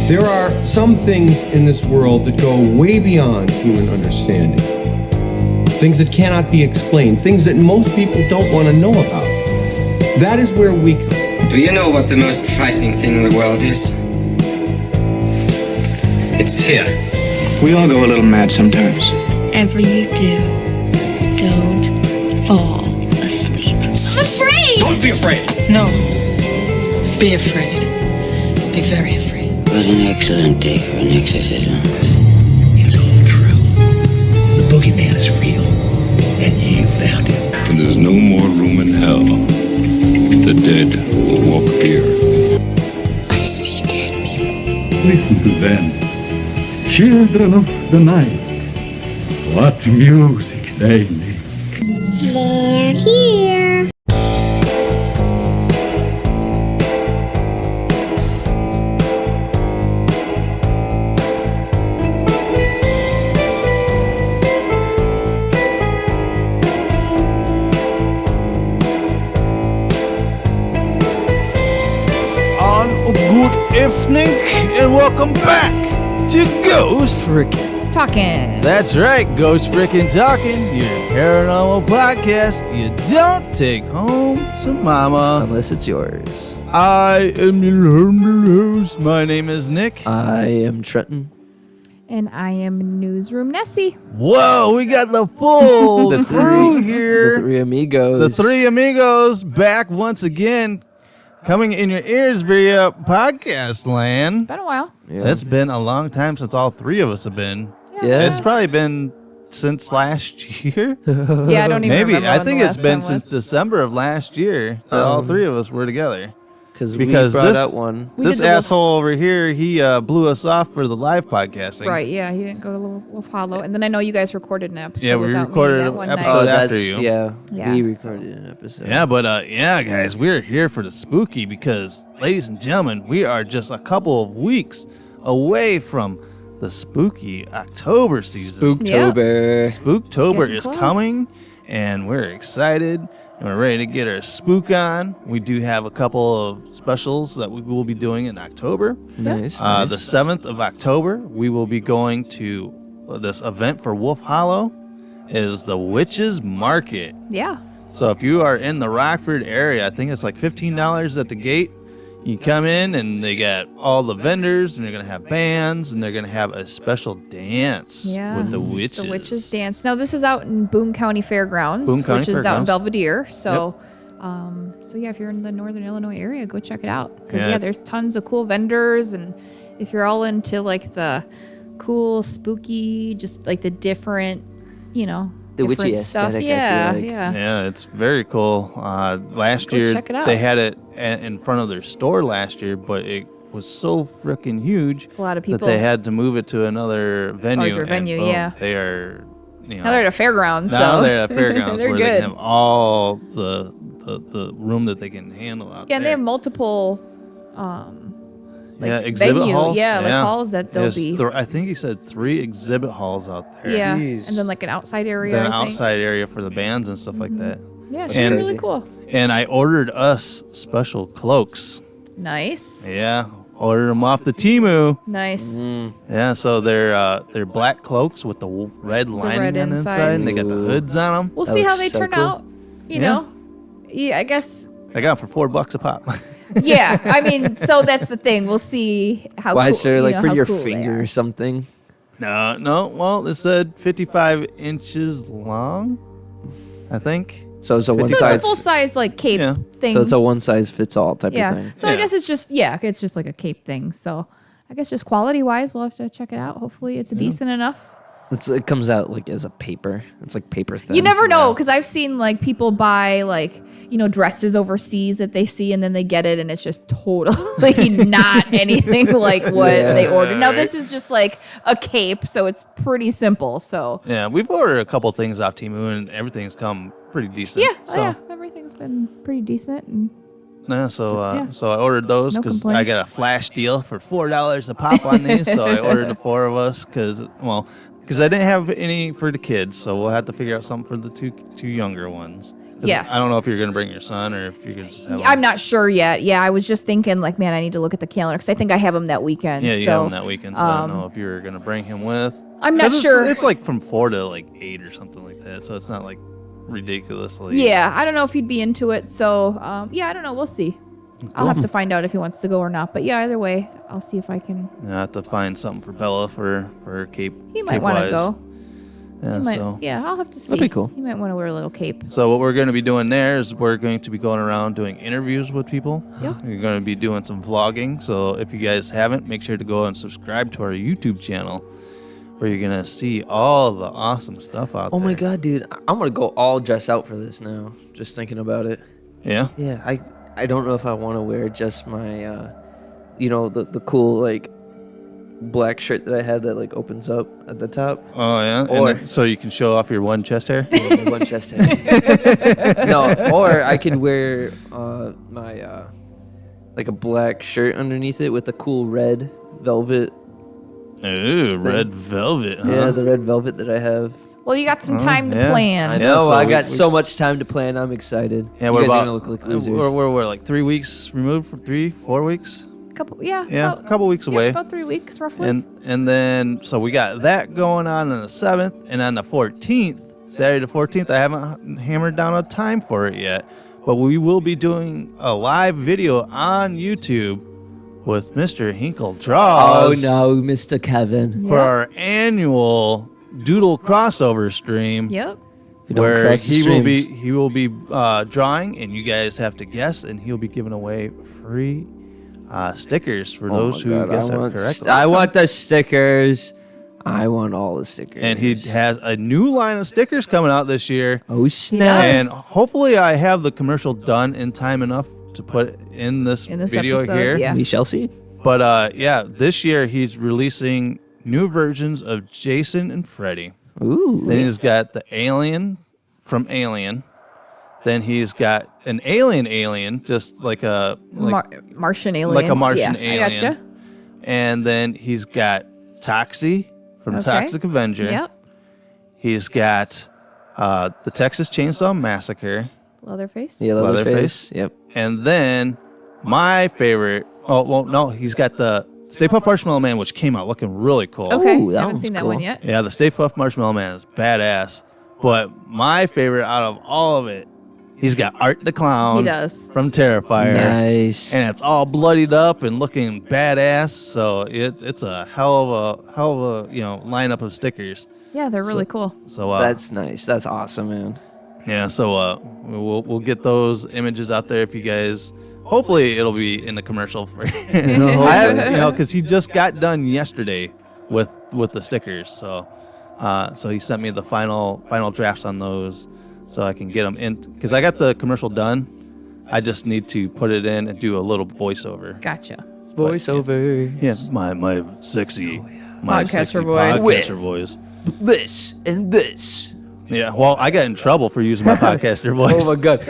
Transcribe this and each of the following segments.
There are some things in this world that go way beyond human understanding. Things that cannot be explained, things that most people don't want to know about. That is where we come. Do you know what the most frightening thing in the world is? It's fear. We all go a little mad sometimes. Whatever you do, don't fall asleep. I'm afraid! Don't be afraid! No. Be afraid. Be very afraid. What an excellent day for an exorcism. It's all true. The boogeyman is real, and you found him. And there's no more room in hell. The dead will walk the earth. I see dead people. Listen to them. Children of the night. What music they make. They're here. Good evening and welcome back to Ghost Frickin' Talking. That's right, Ghost Frickin' Talking, your paranormal podcast you don't take home to mama. Unless it's yours. I am your host. My name is Nick. I am Trenton. And I am Newsroom Nessie. Whoa, we got the full crew here. The three amigos. The three amigos back once again. Coming in your ears via podcast land. Been a while. Yeah. It's been a long time since all three of us have been. Yeah. It's probably been since last year. Yeah, I don't even Maybe. remember. I think it's been since December of last year that all three of us were together. Because we brought out one. This asshole over here, he blew us off for the live podcasting. Right, yeah, he didn't go to Wolf Hollow. And then I know you guys recorded an episode. Yeah, we without recorded me that an one episode night. after you. Yeah, Yeah. we recorded an episode. Yeah, but yeah, guys, we're here for the spooky because, ladies and gentlemen, we are just a couple of weeks away from the spooky October season. Spooktober. Spooktober Getting is close. coming, and we're excited, and we're ready to get our spook on. We do have a couple of specials that we will be doing in October. Nice. The 7th of October, we will be going to this event for Wolf Hollow, is the Witches Market. Yeah. So if you are in the Rockford area, I think it's like $15 at the gate. You come in and they got all the vendors and they're going to have bands and they're going to have a special dance with the witches. The Witches Dance. Now, this is out in Boone County Fairgrounds, which is out in Belvedere. So, so yeah, if you're in the Northern Illinois area, go check it out. Because, there's tons of cool vendors. And if you're all into, like, the cool, spooky, just, like, the different, the witchy stuff. aesthetic, Yeah, I feel like. Yeah, it's very cool. Last year, check it out. they had it in front of their store last year, but it was so freaking huge A lot of people. that they had to move it to another venue. Larger venue, boom, yeah. They are, Now they're at a fairgrounds. Now so. they're at fairgrounds They're where good. they can have all the room that they can handle out there. Yeah, and they have multiple exhibit venue, halls. like halls that they'll Yes, be. I think he said 3 exhibit halls out there. Yeah, Jeez. and then like an outside area. Then an I think. outside area for the bands and stuff like that. Yeah, it's And- really cool. And I ordered us special cloaks. Nice. Yeah, ordered them off the Temu. Nice. Yeah, so they're black cloaks with the red lining red on the inside. inside, and they got the hoods on them. We'll That see how looks they so turn cool. out. You know. Yeah, I guess. I got them for $4 a pop. Yeah, I mean, so that's the thing. We'll see how. Why cool, is there like for how your cool they finger are. or something? No. Well, it said 55 inches long, I think. So it's a one So it's size. a full size like cape thing. So it's a one size fits all type of thing. So I guess it's just it's just like a cape thing. So I guess just quality wise, we'll have to check it out. Hopefully, it's decent enough. It comes out like as a paper. It's like paper thin. You never know, because I've seen like people buy like dresses overseas that they see and then they get it and it's just totally not anything like what they ordered. Now this is just like a cape, so it's pretty simple. So yeah, we've ordered a couple things off Temu and everything's come pretty decent. everything's been pretty decent. And So I ordered those No because I complaints. got a flash deal for $4 a pop on these. So I ordered the 4 of us because I didn't have any for the kids. So we'll have to figure out something for the two younger ones. Yes. I don't know if you're going to bring your son or if you're going to just have him. I'm not sure yet. Yeah, I was just thinking, like, man, I need to look at the calendar because I think I have him that weekend. Yeah, you so, have him that weekend, so I don't know if you're going to bring him with. I'm not sure. It's like from 4 to like 8 or something like that, so it's not like ridiculously. Yeah, I don't know if he'd be into it. So, yeah, I don't know. We'll see. Cool. I'll have to find out if he wants to go or not. But yeah, either way, I'll see if I can. I have to find something for Bella for her cape. He might want to go. Yeah, yeah, I'll have to see. That'd be cool. He might want to wear a little cape. So what we're going to be doing there is we're going to be going around doing interviews with people. Yep. We're going to be doing some vlogging. So if you guys haven't, make sure to go and subscribe to our YouTube channel, where you're going to see all the awesome stuff out there. Oh my god, dude. I'm going to go all dressed out for this now. Just thinking about it. Yeah? Yeah, I don't know if I want to wear just my, the cool, like, black shirt that I have that, like, opens up at the top. Oh, yeah? Or so you can show off your one chest hair? Yeah, my one chest hair. No, or I could wear my, like, a black shirt underneath it with a cool red velvet. Ooh, red velvet, huh? Yeah, the red velvet that I have. Well, you got some time to plan. I know. So I got so much time to plan. I'm excited. Yeah, you guys about, are gonna look like losers. We're like 3 weeks removed from 4 weeks. Yeah, a couple weeks away. About 3 weeks roughly. And then so we got that going on the 7th, and on the 14th, Saturday the 14th, I haven't hammered down a time for it yet, but we will be doing a live video on YouTube with Mr. Hinkle Draws. Oh no, Mr. Kevin. For our annual Doodle crossover stream. Yep. Where he will be drawing, and you guys have to guess, and he'll be giving away free stickers for those who guess it correctly. I want the stickers. I want all the stickers. And he has a new line of stickers coming out this year. Oh snap! And hopefully, I have the commercial done in time enough to put in this video episode, here. Yeah. We shall see. But yeah, this year he's releasing new versions of Jason and Freddy. Ooh. Then he's got the alien from Alien. Then he's got an alien, just like a Martian alien. like a Martian alien. I gotcha. And then he's got Toxie from Toxic Avenger. Yep. He's got the Texas Chainsaw Massacre. Leatherface. Yeah, Leatherface. Yep. And then my favorite. Oh well, no, he's got the Stay Puft Marshmallow Man, which came out looking really cool. Okay, Ooh, I haven't seen that one yet. Yeah, the Stay Puft Marshmallow Man is badass. But my favorite out of all of it, he's got Art the Clown. He does. From Terrifier. Nice. And it's all bloodied up and looking badass. So it's a hell of a lineup of stickers. Yeah, they're really cool. So That's nice. That's awesome, man. yeah. So we'll get those images out there if you guys. Hopefully it'll be in the commercial for because he just got done yesterday with the stickers. So he sent me the final drafts on those, so I can get them in. Because I got the commercial done, I just need to put it in and do a little voiceover. Gotcha. Voiceover. Yes, my sexy, Podcaster voice. Podcaster voice. This and this. Yeah. Well, I got in trouble for using my podcaster voice. Oh my god.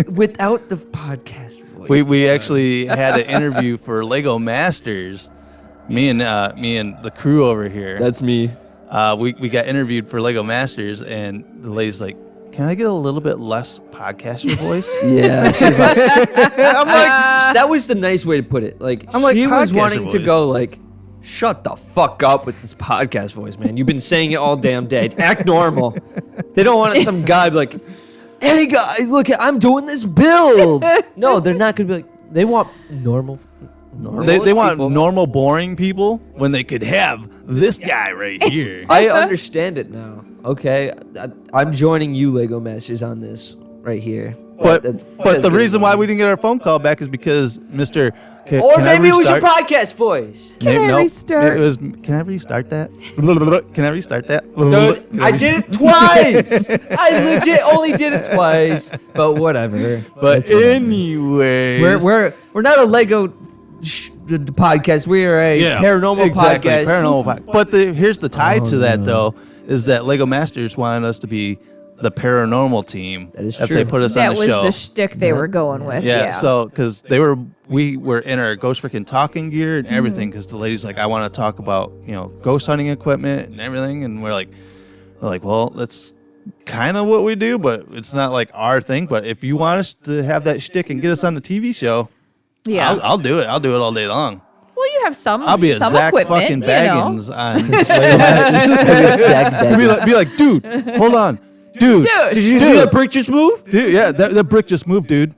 Without the podcast voice. We actually had an interview for Lego Masters. Me and the crew over here. That's me. We got interviewed for Lego Masters, and the lady's like, "Can I get a little bit less podcaster voice?" Yeah, she's like, I'm like, that was the nice way to put it. Like, she was wanting to go like, shut the fuck up with this podcast voice, man. You've been saying it all damn day. Act normal. They don't want some guy like, hey guys, look, I'm doing this build. No, they're not gonna be like. They want normal. They want normal, boring people when they could have this guy right here. I understand it now. Okay, I'm joining you, Lego Masters, on this right here. But the reason why we didn't get our phone call back is because Mr. Or maybe it was your podcast voice. Can I restart? It was. Can I restart that? Can I restart that? Dude, I did it twice. I legit only did it twice. But whatever. But anyway, we're not a Lego podcast. We are a paranormal podcast. Paranormal podcast. But here's the tie to that though, is that Lego Masters wanted us to be the paranormal team. That is true. true. They put us on the show. That was the shtick they were going with. Yeah. So because we were in our ghost freaking talking gear and everything. Because the lady's like, I want to talk about ghost hunting equipment and everything, and we're like, well, let's kind of what we do, but it's not like our thing. But if you want us to have that shtick and get us on the TV show, I'll do it. I'll do it all day long. Well, you have some. I'll be a some Zach equipment, fucking Baggins on Zach Baggins. be like, dude, hold on, dude. Did you see that brick just move? Dude, yeah, that brick just moved, dude.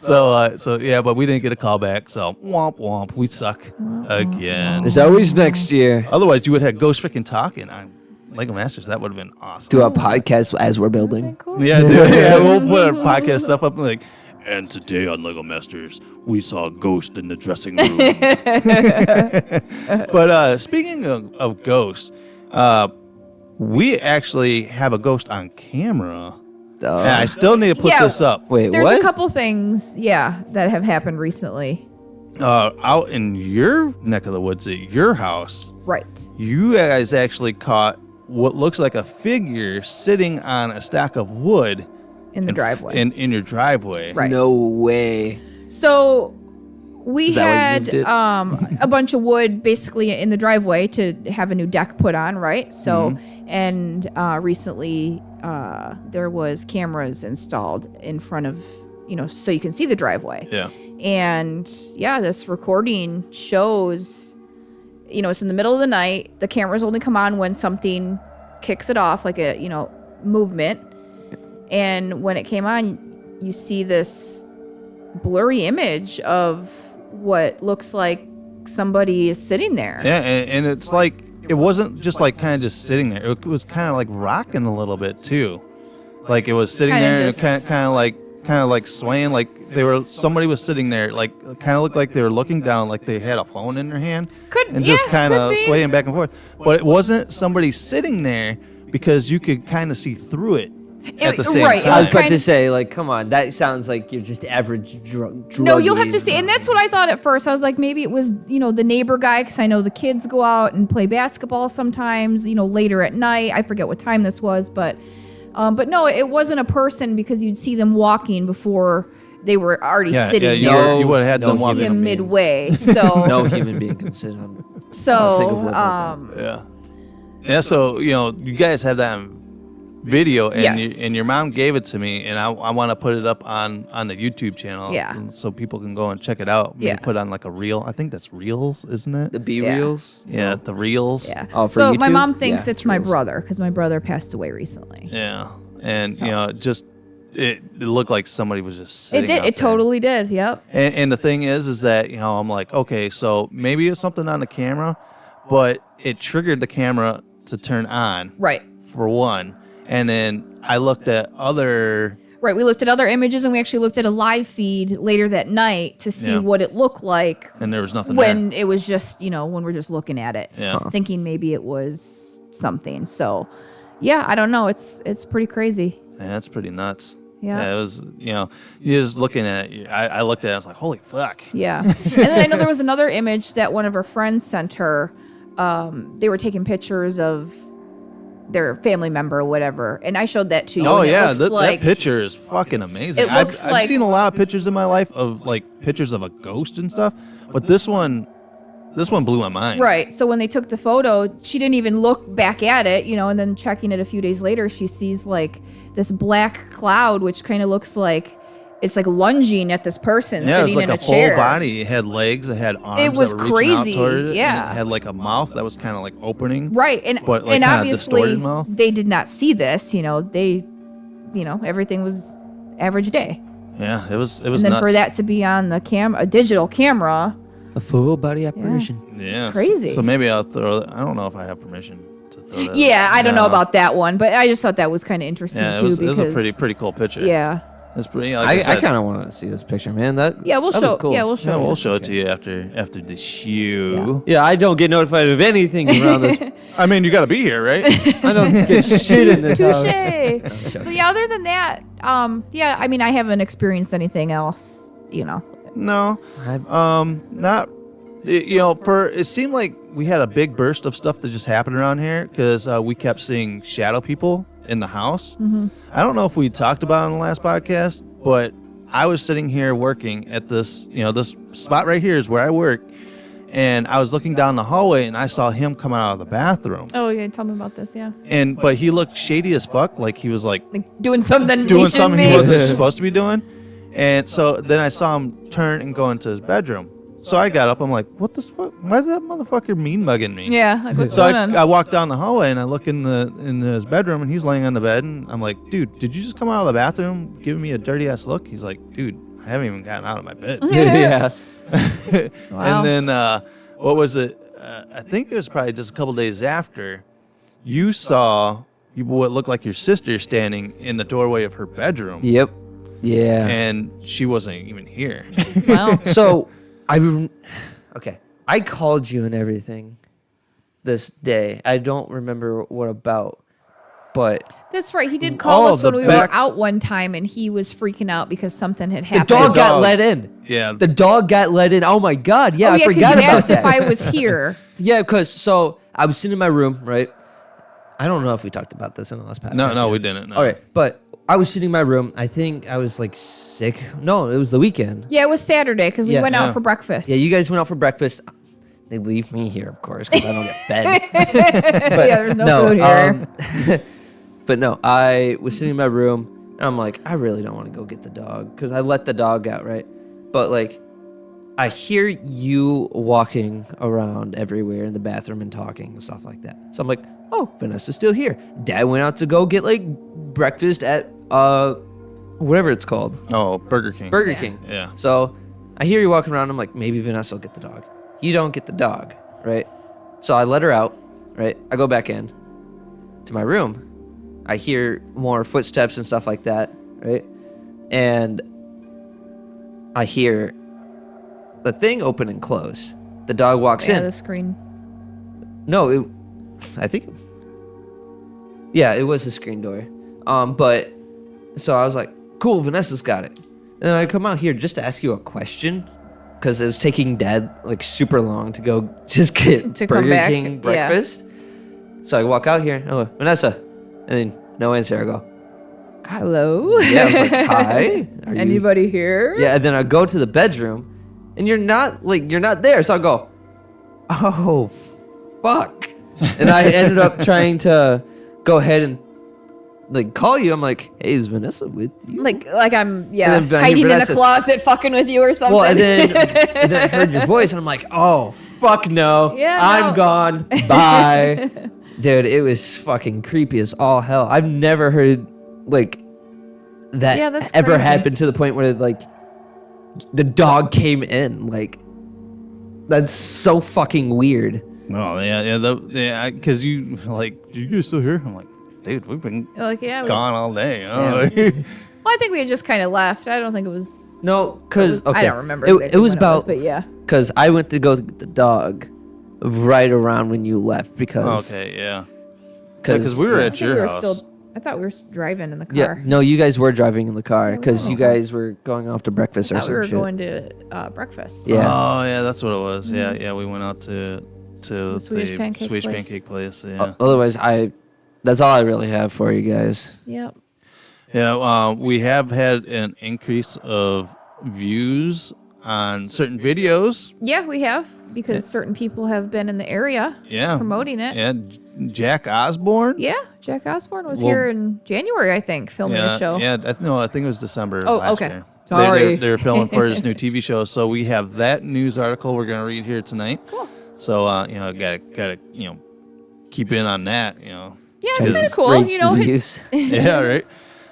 So yeah, but we didn't get a call back. So womp womp, we suck again. There's always next year. Otherwise, you would have Ghost freaking talking on Lego Masters. That would have been awesome. Do a podcast as we're building. Cool. Yeah, dude, yeah, we'll put our podcast stuff up and like. And today on Lego Masters, we saw a ghost in the dressing room. But speaking of ghosts, we actually have a ghost on camera. And I still need to put this up. Wait, There's what? a couple things, that have happened recently. Out in your neck of the woods at your house. Right. You guys actually caught what looks like a figure sitting on a stack of wood. In the driveway. In your driveway. Right. No way. So we Is that had why you moved it? a bunch of wood basically in the driveway to have a new deck put on, right? So, and recently there was cameras installed in front of, so you can see the driveway. Yeah. And this recording shows, it's in the middle of the night. The cameras only come on when something kicks it off, like a, movement. And when it came on, you see this blurry image of what looks like somebody is sitting there. Yeah, and it's like, it wasn't just like kind of just sitting there. It was kind of like rocking a little bit too. Like it was sitting Kinda there just- and kind of like swaying, like somebody was sitting there, like kind of looked like they were looking down, like they had a phone in their hand. Just kind of swaying back and forth. But it wasn't somebody sitting there because you could kind of see through it. At the same time. I was about to say, like, come on, that sounds like you're just average drug. No, you'll have to see. And that's what I thought at first. I was like, maybe it was, the neighbor guy, because I know the kids go out and play basketball sometimes, later at night. I forget what time this was, but no, it wasn't a person because you'd see them walking before they were already sitting there. You would have had them walking midway. So no human being can sit on. So yeah. So you guys have that on video, and Yes. and your mom gave it to me, and I want to put it up on the YouTube channel, so people can go and check it out. Maybe put on like a reel. I think that's reels, isn't it? The B-reels? Yeah, the reels. Yeah. Oh, for so my YouTube? mom thinks Yeah, it's my reels. brother because my brother passed away recently. Yeah, and it looked like somebody was just sitting It did. out It there. totally did. Yep. And the thing is that I'm like, okay, so maybe it's something on the camera, but it triggered the camera to turn on. Right. For one, and then I looked at other. Right. We looked at other images, and we actually looked at a live feed later that night to see what it looked like. And there was nothing when there. it was just, when we're just looking at it, thinking maybe it was something. So, I don't know. It's pretty crazy. Yeah, that's pretty nuts. Yeah. It was, you're just looking at it. I looked at it. I was like, holy fuck. Yeah. And then I know there was another image that one of her friends sent her. They were taking pictures of their family member or whatever, and I showed that to you. Oh and it yeah, looks that like, picture is fucking amazing. It looks I've like- seen a lot of pictures in my life of like pictures of a ghost and stuff, but this one blew my mind. Right. So when they took the photo, she didn't even look back at it, and then checking it a few days later, she sees like this black cloud, which kind of looks like it's like lunging at this person Yeah, it was sitting like in a a chair. full body. It had legs. It had arms. It was that were reaching out crazy, toward it, and yeah. it had like a mouth that was kind of like opening. Right. And but like and kind of obviously distorted mouth. they did not see this, they everything was average day. Yeah, it was And then nuts. for that to be on the a digital camera, A full body apparition. Yeah, it's crazy. So maybe I'll throw. I don't know if I have permission to throw that. yeah, I don't know No. about that one, but I just thought that was kind of interesting Yeah, too. it was because a pretty cool picture. Yeah. It's pretty. Like I said, kind of want to see this picture, man. We'll that'd be show. Cool. Yeah, we'll show. Yeah, you. we'll show it to you after the show. Yeah, I don't get notified of anything around this. I mean, you got to be here, right? I don't get shit in this house. Touche. So other than that, I mean, I haven't experienced anything else, No, not. It seemed like we had a big burst of stuff that just happened around here because we kept seeing shadow people in the house. Mm-hmm. I don't know if we talked about it in the last podcast, but I was sitting here working at this, this spot right here is where I work, And I was looking down the hallway, and I saw him come out of the bathroom. Oh, yeah, tell me about this, yeah. But he looked shady as fuck, like he was like doing something he wasn't supposed to be doing. And so then I saw him turn and go into his bedroom. So I got up. I'm like, what the fuck? Why is that motherfucker mean mugging me? Yeah, like what's so going on? I walk down the hallway and I look in his bedroom, and he's laying on the bed, and I'm like, dude, did you just come out of the bathroom giving me a dirty ass look? He's like, dude, I haven't even gotten out of my bed. Yeah. Wow. And then what was it? I think it was probably just a couple days after. You saw what looked like your sister standing in the doorway of her bedroom. Yep. Yeah. And she wasn't even here. Wow. So I called you and everything this day. I don't remember what about, but That's right. He did call us when we were out one time, and he was freaking out because something had happened. the dog got let in. Yeah. The dog got let in. Oh my God. Yeah, Oh, yeah, I forgot you about asked that. if I was here. Yeah, because so I was sitting in my room, right? I don't know if we talked about this in the last podcast. No, we didn't. No. All right, but I was sitting in my room. I think I was like sick. No, it was the weekend. Yeah, it was Saturday because we went out for breakfast. Yeah, you guys went out for breakfast. They leave me here, of course, because I don't get fed. Yeah, there's no food here. But no, I was sitting in my room, and I'm like, I really don't want to go get the dog because I let the dog out, right? But like, I hear you walking around everywhere in the bathroom and talking and stuff like that. So I'm like, oh, Vanessa's still here. Dad went out to go get like breakfast at whatever it's called. Oh, Burger King. Burger King. Yeah. So I hear you walking around. I'm like, maybe Vanessa will get the dog. You don't get the dog, right? So I let her out, right? I go back in to my room. I hear more footsteps and stuff like that, right? And I hear the thing open and close. The dog walks in. The screen. No, I think. Yeah, it was a screen door. But so I was like, cool, Vanessa's got it. And then I come out here just to ask you a question because it was taking Dad like super long to go just get Burger King breakfast. Yeah. So I walk out here. Oh, Vanessa, and then no answer. I go, hello. Yeah, I was like, hi. Anybody here? Yeah, and then I go to the bedroom, and you're not there. So I go, oh, fuck. And I ended up trying to go ahead and like call you. I'm like, hey, is Vanessa with you? Like I'm then hiding in a closet fucking with you or something. Well, and then I heard your voice and I'm like, oh fuck no. Yeah, I'm gone. Bye. Dude, it was fucking creepy as all hell. I've never heard like that ever crazy. happen to the point where like the dog came in. Like that's so fucking weird. Oh yeah, because you like, you guys still here? I'm like, dude, we've been gone all day. You know? Yeah. Well, I think we had just kind of left. I don't think it was. No, because I don't remember. It was about, but yeah. Because I went to go get the dog right around when you left. Because because we were at your house. I thought we were driving in the car. Yeah, no, you guys were driving in the car because you guys were going off to breakfast or some shit. We were going to breakfast. Yeah. Oh yeah, that's what it was. Mm-hmm. Yeah, we went out to the Swedish pancake place. Yeah. Otherwise, that's all I really have for you guys. Yep. Yeah, we have had an increase of views on certain videos. Yeah, we have because certain people have been in the area. Promoting it. Yeah, Jack Osbourne. Yeah, Jack Osbourne was here in January, I think, filming a show. Yeah, I think it was December. Oh, last okay. Year. Sorry. They're filming for his new TV show, so we have that news article we're gonna read here tonight. Cool. So gotta keep in on that. Yeah, it's kind of cool. Yeah, right.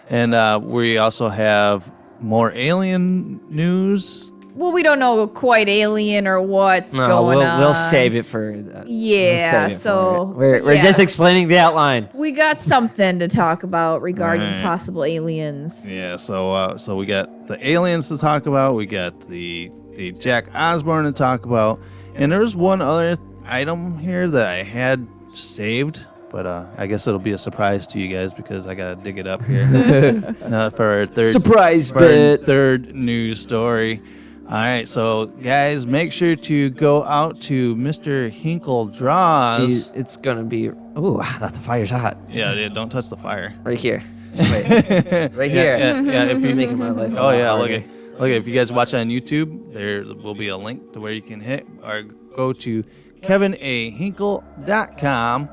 And we also have more alien news. Well, we don't know quite alien or what's going on. We'll save it for. Yeah, we're just explaining the outline. We got something to talk about regarding possible aliens. Yeah, so we got the aliens to talk about. We got the Jack Osbourne to talk about, and there's one other item here that I had saved. But I guess it'll be a surprise to you guys because I gotta dig it up here for our third news story. All right, so guys, make sure to go out to Mr. Hinkle Draws. It's gonna be. Ooh, the fire's hot. Yeah, don't touch the fire. Right here. Wait, right here. Yeah. If you making my life. Oh yeah, look at. Okay, if you guys watch on YouTube, there will be a link to where you can hit or go to KevinAHinkle.com,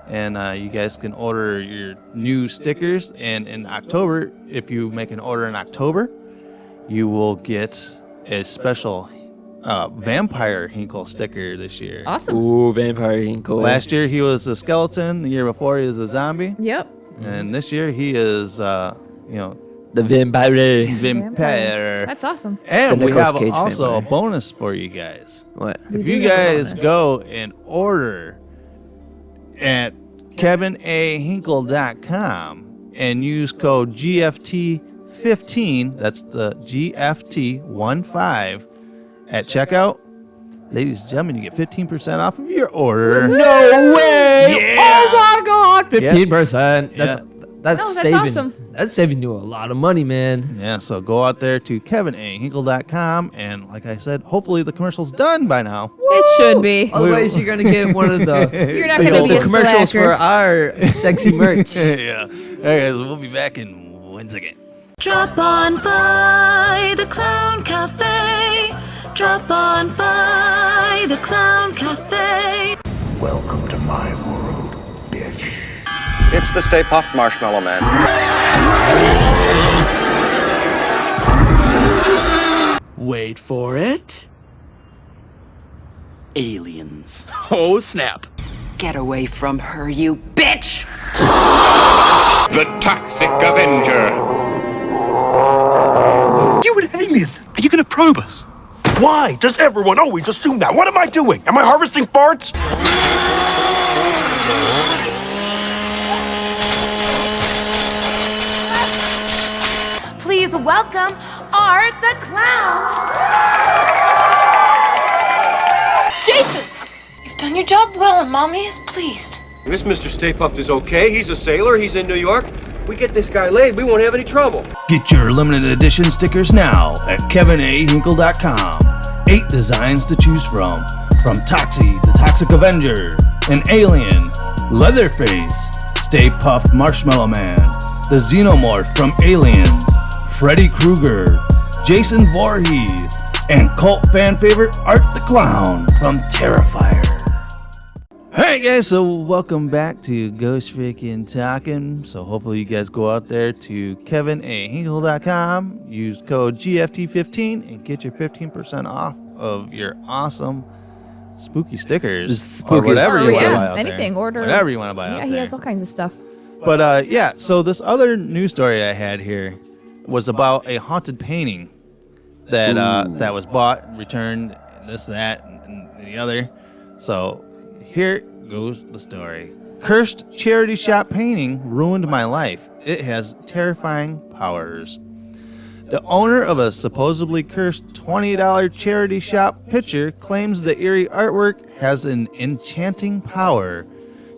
and you guys can order your new stickers. And in October, if you make an order in October, you will get a special Vampire Hinkle sticker this year. Awesome. Ooh, Vampire Hinkle. Last year he was a skeleton. The year before he was a zombie. Yep. And this year he is, the Vampire. That's awesome. And The we Nicolas have Cage also vampire. a bonus for you guys. What? If We you do have a guys bonus. go and order at KevinAHinkle.com and use code GFT15, that's the GFT15 at checkout, ladies and gentlemen, you get 15% off of your order. No way! Yeah. Oh my God! 15%. Yeah. That's No, that's saving. awesome. That's saving you a lot of money, man. Yeah, so go out there to KevinAHinkle.com, and like I said, hopefully the commercial's done by now. It should be. Otherwise, you're gonna get one of the You're not going to be a commercials slacker. for our sexy merch. Yeah. Okay, so we'll be back in 1 second. Drop on by the Clown Cafe. Drop on by the Clown Cafe. Welcome to my world, bitch. It's the Stay Puft Marshmallow Man. Wait for it. Aliens. Oh, snap. Get away from her, you bitch! The Toxic Avenger. You an alien? Are you gonna probe us? Why does everyone always assume that? What am I doing? Am I harvesting farts? Please welcome Art the Clown. Jason, you've done your job well, and Mommy is pleased. This Mr. Stay Puft is okay. He's a sailor. He's in New York. We get this guy laid, we won't have any trouble. Get your limited edition stickers now at KevinAHinkle.com. 8 designs to choose from Toxie, the Toxic Avenger, an Alien, Leatherface, Stay Puft Marshmallow Man, the Xenomorph from Aliens, Freddy Krueger, Jason Voorhees, and cult fan favorite Art the Clown from Terrifier. Alright guys, so welcome back to Ghost Freaking Talking. So hopefully you guys go out there to KevinAHinkle.com, use code GFT15 and get your 15% off of your awesome spooky stickers or whatever you want to buy out anything, there. order Whatever you want to buy out Yeah, there. he has all kinds of stuff. But yeah, so this other news story I had here was about a haunted painting that that was bought, returned, this, that, and the other. So here goes the story. Cursed charity shop painting ruined my life. It has terrifying powers. The owner of a supposedly cursed $20 charity shop picture claims the eerie artwork has an enchanting power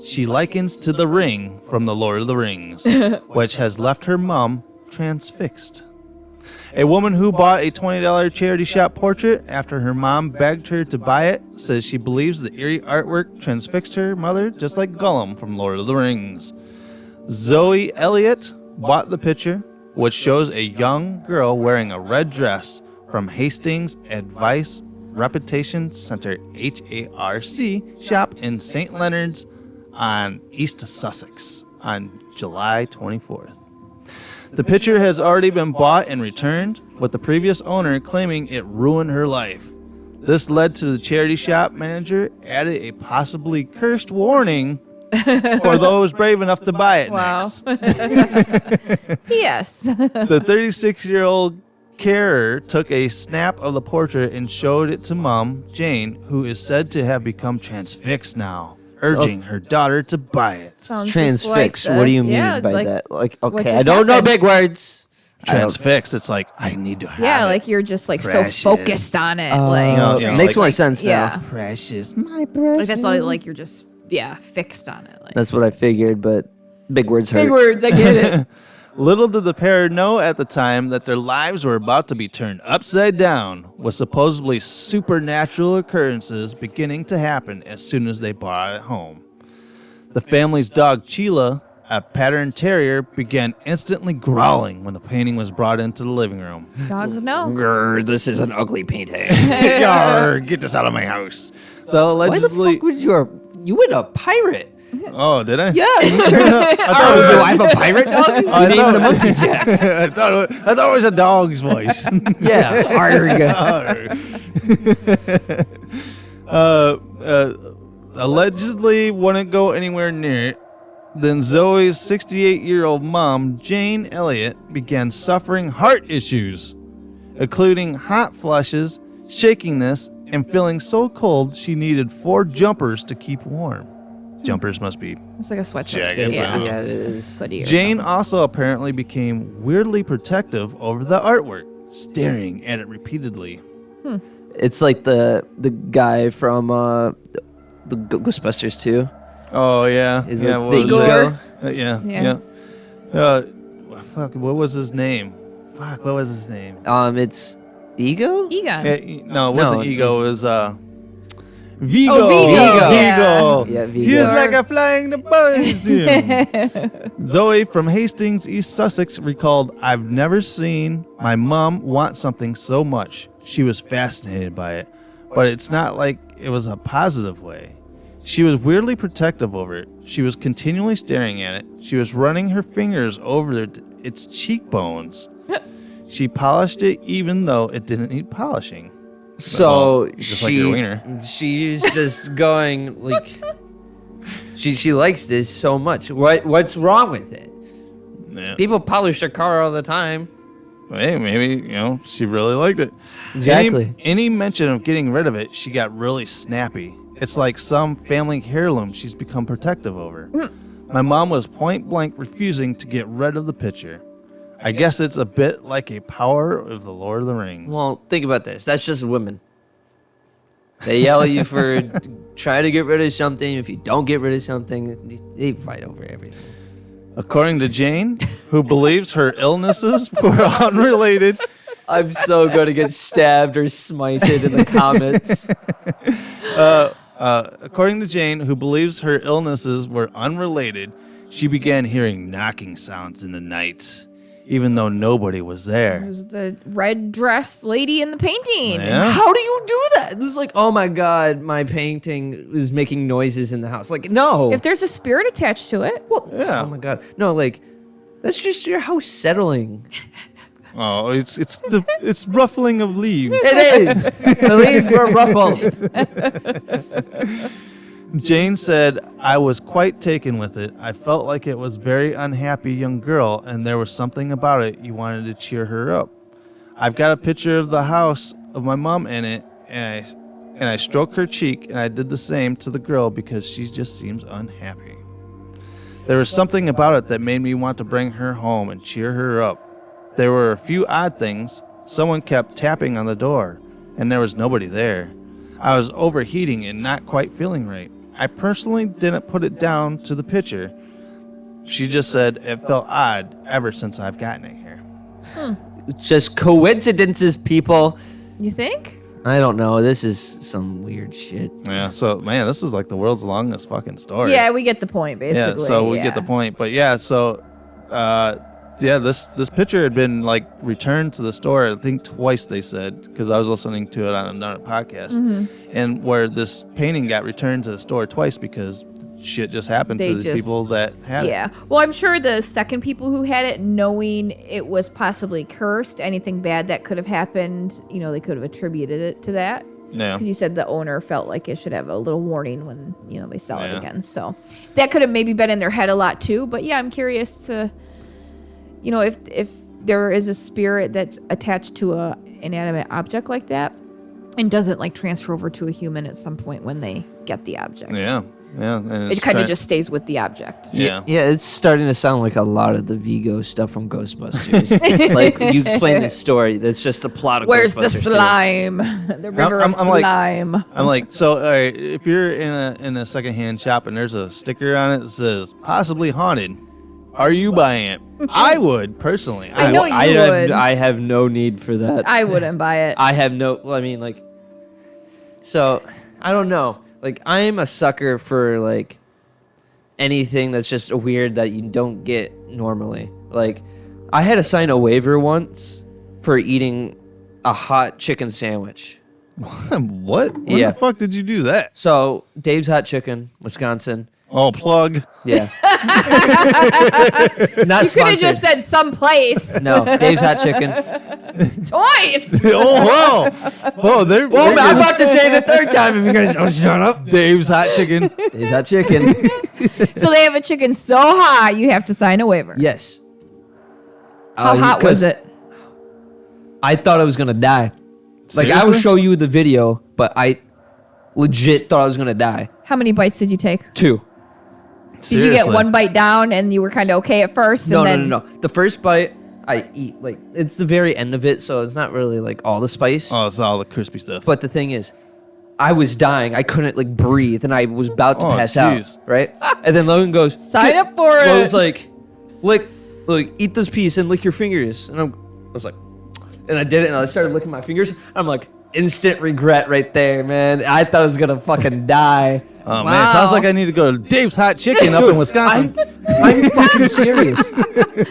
she likens to the ring from The Lord of the Rings, which has left her mom transfixed. A woman who bought a $20 charity shop portrait after her mom begged her to buy it says she believes the eerie artwork transfixed her mother just like Gollum from Lord of the Rings. Zoe Elliott bought the picture, which shows a young girl wearing a red dress from Hastings Advice Reputation Center HARC shop in St. Leonard's on East Sussex on July 24th. The picture has already been bought and returned, with the previous owner claiming it ruined her life. This led to the charity shop manager added a possibly cursed warning for those brave enough to buy it next. Yes. The 36-year-old carer took a snap of the portrait and showed it to Mom, Jane, who is said to have become transfixed now, urging her daughter to buy it. Sounds Transfixed. Just like What do you mean yeah, by like that? Like, what okay, just I don't know happened. big words. Transfixed. It's like I need to have Yeah, it. like you're just like Precious. so focused on it. Oh, like yeah, makes like- more sense yeah. now. Precious, my precious. Like that's all like you're just fixed on it. Like That's what I figured, but big words hurt. big words, I get it. Little did the pair know at the time that their lives were about to be turned upside down, with supposedly supernatural occurrences beginning to happen as soon as they bought it home. The family's dog, Sheila, a pattern terrier began instantly growling when the painting was brought into the living room. Dogs know. Grr, this is an ugly painting. Yarr, get this out of my house. Why the fuck would you were a pirate? Oh, did I? Yeah, you turned up. I have a pirate dog? You named the monkey Jack. I thought it was a dog's voice. Yeah. Allegedly wouldn't go anywhere near it. Then Zoe's 68-year-old mom, Jane Elliott, began suffering heart issues, including hot flushes, shakiness, and feeling so cold she needed 4 jumpers to keep warm. Jumpers must be It's like a sweatshirt. jackets. Yeah. Yeah, it is. Hoodie or Jane something. also apparently became weirdly protective over the artwork, staring at it repeatedly. It's like the guy from the Ghostbusters 2. Oh yeah, Is yeah. it what the was ego? that? Yeah. Fuck. What was his name? Fuck. What was his name? It's Ego? Egon. No, it wasn't No, Ego. It was Vigo. Oh, Vigo. Vigo. Yeah, Vigo. He is like a flying the birds. Zoe from Hastings, East Sussex, recalled, "I've never seen my mom want something so much. She was fascinated by it, but it's not like it was a positive way. She was weirdly protective over it. She was continually staring at it. She was running her fingers over its cheekbones. She polished it even though it didn't need polishing." So just like your wiener. she's just going like she likes this so much. What's wrong with it? Yeah. People polish their car all the time. Hey, maybe, she really liked it. Exactly. Any mention of getting rid of it, she got really snappy. It's like some family heirloom she's become protective over. My mom was point blank refusing to get rid of the picture. I guess it's a bit like a power of the Lord of the Rings. Well, think about this. That's just women. They yell at you for trying to get rid of something. If you don't get rid of something, they fight over everything. According to Jane, who believes her illnesses were unrelated. I'm so going to get stabbed or smited in the comments. According to Jane, who believes her illnesses were unrelated, she began hearing knocking sounds in the night, even though nobody was there. It was the red dress lady in the painting. Yeah. How do you do that? It's like, oh my God, my painting is making noises in the house. Like, no. If there's a spirit attached to it. Well, Yeah. Oh my God. No, like, that's just your house settling. Oh, it's ruffling of leaves. It is. The leaves were ruffled. Jane said, "I was quite taken with it. I felt like it was a very unhappy young girl, and there was something about it you wanted to cheer her up. I've got a picture of the house of my mom in it, and I stroked her cheek, and I did the same to the girl because she just seems unhappy. There was something about it that made me want to bring her home and cheer her up. There were a few odd things. Someone kept tapping on the door, and there was nobody there. I was overheating and not quite feeling right. I personally didn't put it down to the picture. She just said it felt odd ever since I've gotten it here." Just coincidences, people. You think? I don't know. This is some weird shit. Yeah, so, man, this is like the world's longest fucking story. Yeah, we get the point, basically. Yeah, so we get the point. But yeah, so, this picture had been, like, returned to the store, I think twice, they said, because I was listening to it on another podcast. And where this painting got returned to the store twice because shit just happened to these people that had it. Yeah. Well, I'm sure the second people who had it, knowing it was possibly cursed, anything bad that could have happened, they could have attributed it to that. Yeah. Because you said the there felt like it should have a little warning when, they sell it again. So that could have maybe been in their head a lot too. But yeah, I'm curious to, if there is a spirit that's attached to a inanimate object like that and doesn't like transfer over to a human at some point when they get the object. Yeah. And It kind of just stays with the object. Yeah. Yeah, it's starting to sound like a lot of the Vigo stuff from Ghostbusters. Like, you explain this story, that's just the plot of Where's Ghostbusters. the slime? The river of slime. I'm like, so all right, if you're in a secondhand shop and there's a sticker on it that says possibly haunted, are you buying it? I would personally. I know you would. I have no need for that. I wouldn't buy it. I have no. I mean, like. So I don't know. Like, I'm a sucker for like anything that's just weird that you don't get normally. Like, I had to sign a waiver once for eating a hot chicken sandwich. What? When the fuck did you do that? So, Dave's Hot Chicken, Wisconsin. Oh, plug. Yeah. Not You could have sponsored. just said someplace. No, Dave's Hot Chicken. Twice. Oh, whoa. Whoa, they're... Well, I'm about to say it a third time if you guys don't shut up. Dave's Hot Chicken. Dave's Hot Chicken. So they have a chicken so hot you have to sign a waiver. Yes. How hot was it? I thought I was going to die. Like, I will Seriously? show you the video, but I legit thought I was going to die. How many bites did you take? 2. Did you get one bite down and you were kind of okay at first? No, and then... no. The first bite, I eat, like, it's the very end of it, so it's not really, like, all the spice. Oh, it's all the crispy stuff. But the thing is, I was dying. I couldn't, like, breathe, and I was about to pass out, right? And then Logan goes, Sign up for it. Logan's like, eat this piece and lick your fingers. And I was like, and I did it, and I started licking my fingers. I'm like, instant regret right there, man. I thought I was going to fucking die. Oh, man. Sounds like I need to go to Dave's Hot Chicken up in Wisconsin. I'm fucking serious.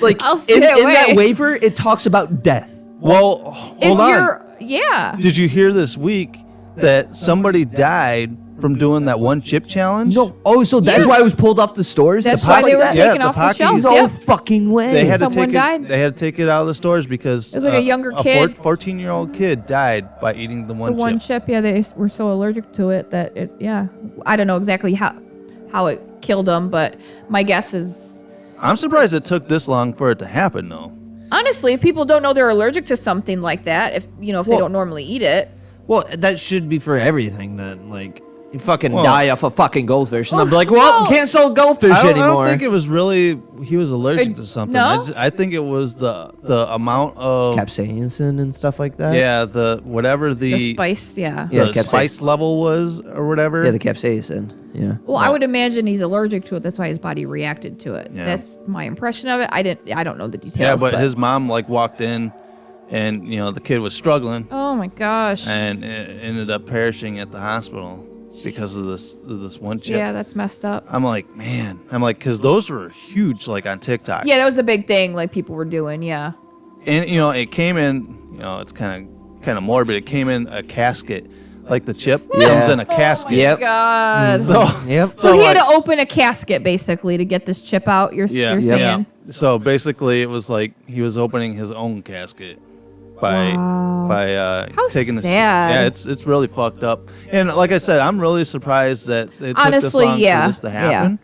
Like, I'll in stay away. that waiver, it talks about death. Well, hold on. Yeah. Did you hear this week that somebody died from doing that one chip challenge? No. Oh, so that's why it was pulled off the stores? That's why they were taken off the shelves. No Yeah. fucking way. They had Someone to take died? it. They had to take it out of the stores because It was like a younger kid. 14-year-old kid died by eating the one The one chip. chip, yeah, they were so allergic to it that it, yeah. I don't know exactly how it killed them, but my guess is... I'm surprised it took this long for it to happen, though. Honestly, if people don't know they're allergic to something like that, if they don't normally eat it. Well, that should be for everything then. Like, you fucking Well- die off a fucking goldfish. And they'll be like, well, can't sell goldfish I anymore. don't think it was really he was allergic to something. no? I think it was the amount of Capsaicin and stuff like that? Yeah, whatever The spice, yeah. the spice level was or whatever. Yeah, the capsaicin. Yeah. Well, I would imagine he's allergic to it. That's why his body reacted to it. Yeah. That's my impression of it. I don't know the Yeah, details. but his mom walked in, and the kid was struggling, Oh my gosh. and it ended up perishing at the hospital because of this one chip. Yeah, that's messed up. I'm like, man. Because those were huge, like on TikTok. Yeah, that was a big thing like people were doing, yeah. And it came in. It's kind of morbid. It came in a casket, like the chip comes in a casket. Oh my God. So he had to open a casket basically to get this chip out. You're saying? Yeah. So basically, it was like he was opening his own casket by How taking this. sad. Yeah, it's really fucked up. And like I said, I'm really surprised that it took this Honestly, long yeah. for this to happen.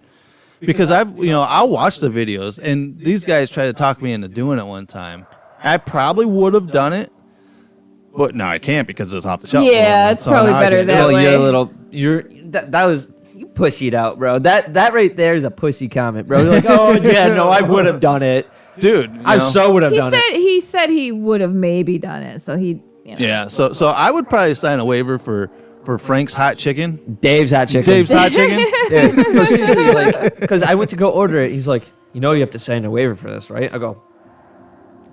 Because I'll watch the videos, and these guys try to talk me into doing it one time. I probably would have done it, but no, I can't because it's off the shelf. Yeah, it's probably now I better can do that it. way. That was, you pussied out, bro. That right there is a pussy comment, bro. You're like, oh, yeah, no, I would have done it. Dude, I so would have done it. He said he would have maybe done it, so he. Yeah, so I would probably sign a waiver for Frank's Hot Chicken. Dave's Hot Chicken. Dave's Hot Chicken. Dude, no, seriously, like, because I went to go order it. He's like, you have to sign a waiver for this, right? I go,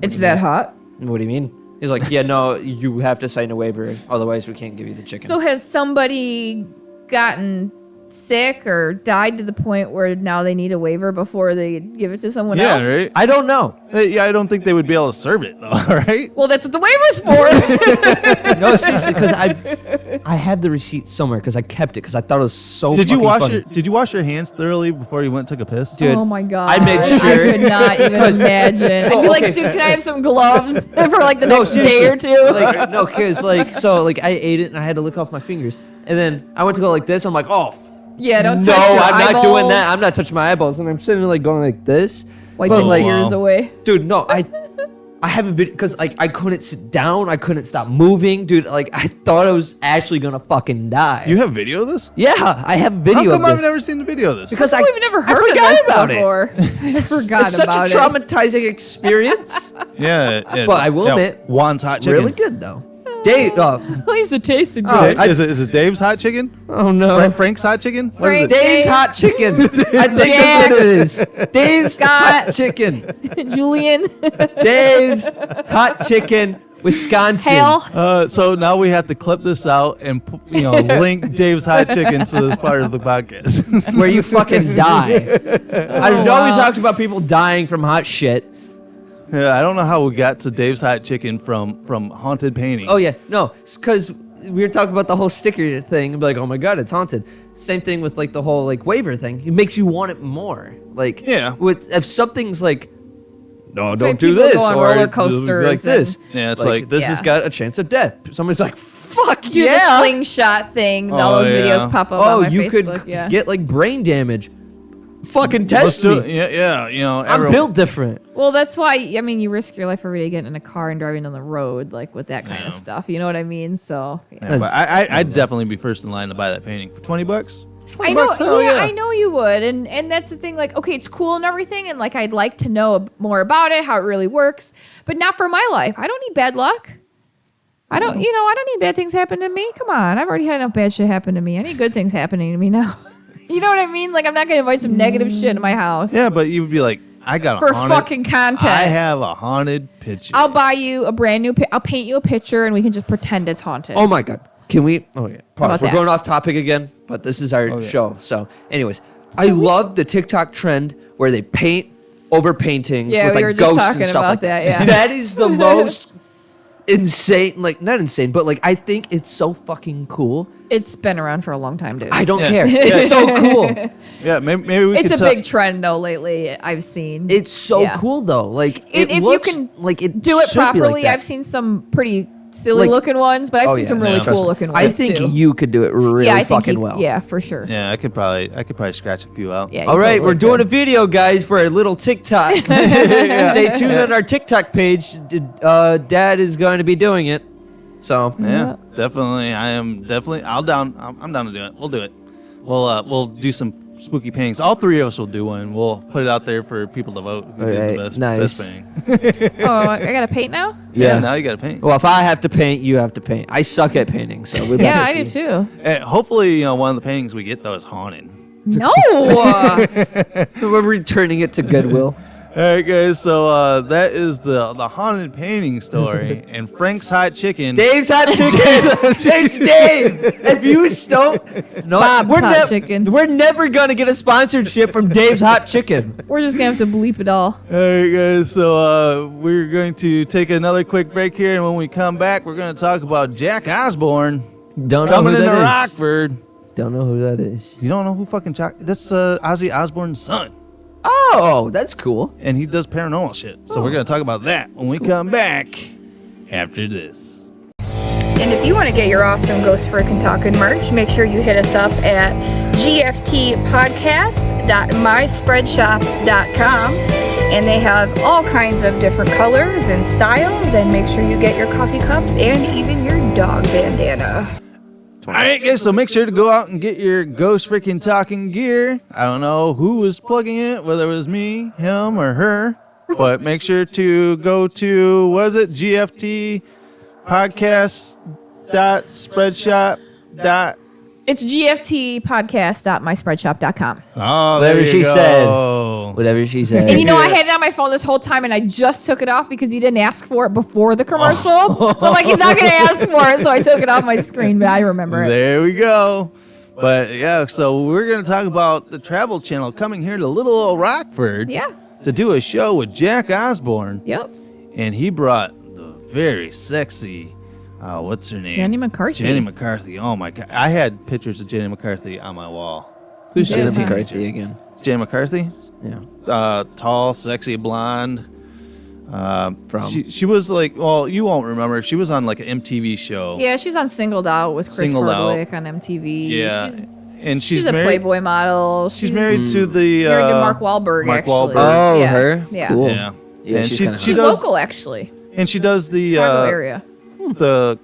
It's that hot. what do you mean? He's like, yeah, no, you have to sign a waiver, otherwise we can't give you the chicken. So has somebody gotten sick or died to the point where now they need a waiver before they give it to someone else? Yeah, right. I don't know. Yeah, I don't think they would be able to serve it though. Right? Well, that's what the waiver's for. No, seriously, because I had the receipt somewhere because I kept it because I thought it was so. Did you fucking funny. Did you wash your hands thoroughly before you went and took a piss? Dude, Oh my God. I made sure. I could not even imagine. So, I'd be like, okay. dude, can I have some gloves for like the No, next seriously. day or two? Like, no, because I ate it and I had to lick off my fingers, and then I went to go like this. I'm like, oh. Yeah, don't no, touch your I'm not doing eyeballs. that. I'm not touching my eyeballs, and I'm sitting there like going like this. Wipe But, the like, tears away. Dude, no, I haven't been because like I couldn't sit down, I couldn't stop moving, dude. Like I thought I was actually gonna fucking die. You have video of this? Yeah, I have video. How come of I've this. never seen the video of this? Because We've never heard of forgot this about before. I forgot It's such about a traumatizing experience. yeah, But I will admit, Juan's Hot Chicken. really good though. Dave, At least it tasted good. Dave- is it Dave's Hot Chicken? oh no, Frank's Hot Chicken? What is Frank- it? Dave's Hot Chicken. I think that's what it is. Dave's Scott. Hot Chicken. Julian. Dave's Hot Chicken Wisconsin. Hail. So now we have to clip this out and link Dave's Hot Chicken to this part of the podcast where you fucking die. I know we talked about people dying from hot shit. Yeah, I don't know how we got to Dave's Hot Chicken from haunted painting. Oh yeah, no, because we were talking about the whole sticker thing and be like, oh my god, it's haunted. Same thing with like the whole like waiver thing. It makes you want it more. Like if something's like, no, That's don't why do people this go on or roller coasters like this. Yeah, it's like this has got a chance of death. Somebody's like, fuck Do yeah. the slingshot thing. All those videos pop up on my you Facebook. could get like brain damage. Fucking test me. Yeah. I'm built different. Well, that's why, you risk your life every day getting in a car and driving down the road, like with that kind of stuff. You know what I mean? So, yeah, but I'd definitely be first in line to buy that painting for $20. I know, I know you would, and that's the thing. Like, okay, it's cool and everything, and like I'd like to know more about it, how it really works, but not for my life. I don't need bad luck. I don't need bad things happen to me. Come on, I've already had enough bad shit happen to me. I need good things happening to me now. You know what I mean? Like, I'm not gonna invite some negative shit in my house. Yeah, but you would be like, I got for a haunted, fucking content. I have a haunted picture. I'll buy you a brand new. I'll paint you a picture, and we can just pretend it's haunted. Oh my god, can we? Oh yeah, pause. We're that? going off topic again, but this is our show. So, anyways, I love the TikTok trend where they paint over paintings with we were like just ghosts talking and stuff about like that. Yeah, that is the most insane. Like not insane, but like I think it's so fucking cool. It's been around for a long time, dude. I don't care. It's so cool. Yeah, maybe we It's could a big trend though lately. I've seen. It's so cool though. Like if you can like it do it should be like properly, that. I've seen some pretty silly looking ones, but I've seen some really cool looking ones I think too. you could do it really fucking well. Yeah, for sure. Yeah, I could probably scratch a few out. Yeah. All right, we're doing a video, guys, for a little TikTok. Stay tuned on our TikTok page. Dad is going to be doing it. So yeah, definitely. I'm down to do it. We'll do it. We'll do some spooky paintings. All three of us will do one, and we'll put it out there for people to vote. Who did the best painting? Oh, I gotta paint now? Yeah, now you gotta paint. Well, if I have to paint, you have to paint. I suck at painting, so we're yeah, I do too. And hopefully, one of the paintings we get though is haunted. No. We're returning it to Goodwill. All right, guys. So that is the haunted painting story and Frank's Hot Chicken. Dave's Hot Chicken. It's Dave. If you don't, no, Bob's Hot Chicken. We're never gonna get a sponsorship from Dave's Hot Chicken. We're just gonna have to bleep it all. All right, guys. So we're going to take another quick break here, and when we come back, we're going to talk about Jack Osbourne coming into Rockford. Don't know who that is. You don't know who fucking Jack? That's Ozzy Osbourne's son. Oh, that's cool. And he does paranormal shit. So we're going to talk about that when we come back after this. And if you want to get your awesome Ghost Frickin' Talkin' merch, make sure you hit us up at gftpodcast.myspreadshop.com. And they have all kinds of different colors and styles. And make sure you get your coffee cups and even your dog bandana. All right, guys, so make sure to go out and get your Ghost Freaking Talking gear. I don't know who was plugging it, whether it was me, him, or her, but make sure to go to, GFT podcast.spreadshop. It's gftpodcast.myspreadshop.com. Oh, whatever she said. Whatever she said. And I had it on my phone this whole time, and I just took it off because you didn't ask for it before the commercial. So I'm like, he's not going to ask for it, so I took it off my screen, but I remember it. There we go. But yeah, so we're going to talk about the Travel Channel coming here to little old Rockford. Yeah. To do a show with Jack Osbourne. Yep. And he brought the very sexy, what's her name? Jenny McCarthy. Jenny McCarthy. Oh my God. I had pictures of Jenny McCarthy on my wall. Who's Jenny McCarthy again? Jenny McCarthy? Yeah. Tall, sexy, blonde. She was like, well, you won't remember. She was on like an MTV show. Yeah, she's on Singled Out with Chris Hardwick on MTV. Yeah. She's a married, Playboy model. She's married to the married to Mark Wahlberg. Wahlberg. Oh, yeah. her. Yeah. Cool. Yeah. And she's local actually. And she does the Chicago area. The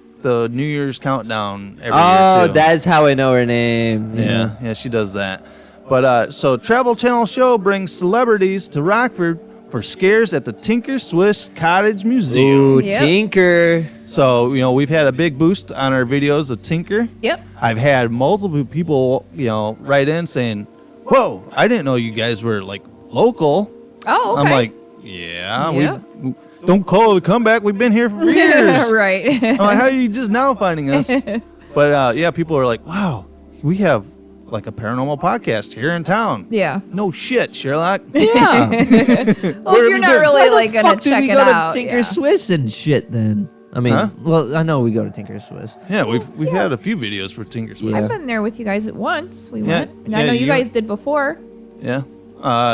New Year's countdown every year Oh, too. that's how I know her name. Yeah, she does that. But so Travel Channel show brings celebrities to Rockford for scares at the Tinker Swiss Cottage Museum. Ooh, Tinker. So, we've had a big boost on our videos of Tinker. Yep. I've had multiple people, write in saying, "Whoa, I didn't know you guys were like local." Oh, okay. I'm like, yeah. Yep. don't call it a comeback. We've been here for years. Right. I'm like, how are you just now finding us? But yeah, people are like, wow, we have like a paranormal podcast here in town. Yeah. No shit, Sherlock. Yeah. Well, if you're not really like gonna check it out. Tinker Swiss and shit then. I mean, well, I know we go to Tinker Swiss. Yeah, we've had a few videos for Tinker Swiss. I've been there with you guys at once. We Yeah, went. And I know you guys did before. Yeah.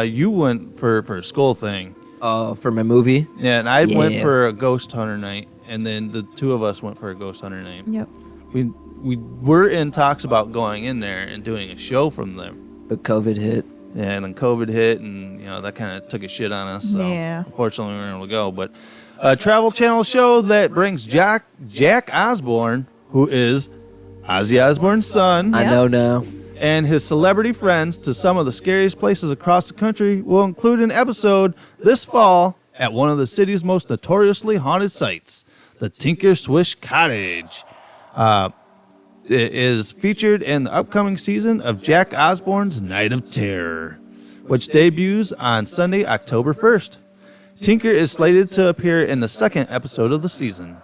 You went for a skull thing. For my movie. Yeah, and I went for a ghost hunter night, and then the two of us went for a ghost hunter night. Yep. We were in talks about going in there and doing a show from there. But COVID hit. Yeah, and then COVID hit, and that kind of took a shit on us. So unfortunately, we weren't able to go. But a Travel Channel show that brings Jack Osbourne, who is Ozzy Osbourne's son. I know now. And his celebrity friends to some of the scariest places across the country will include an episode this fall at one of the city's most notoriously haunted sites, the Tinker Swiss Cottage. It is featured in the upcoming season of Jack Osbourne's Night of Terror, which debuts on Sunday, October 1st. Tinker is slated to appear in the second episode of the season.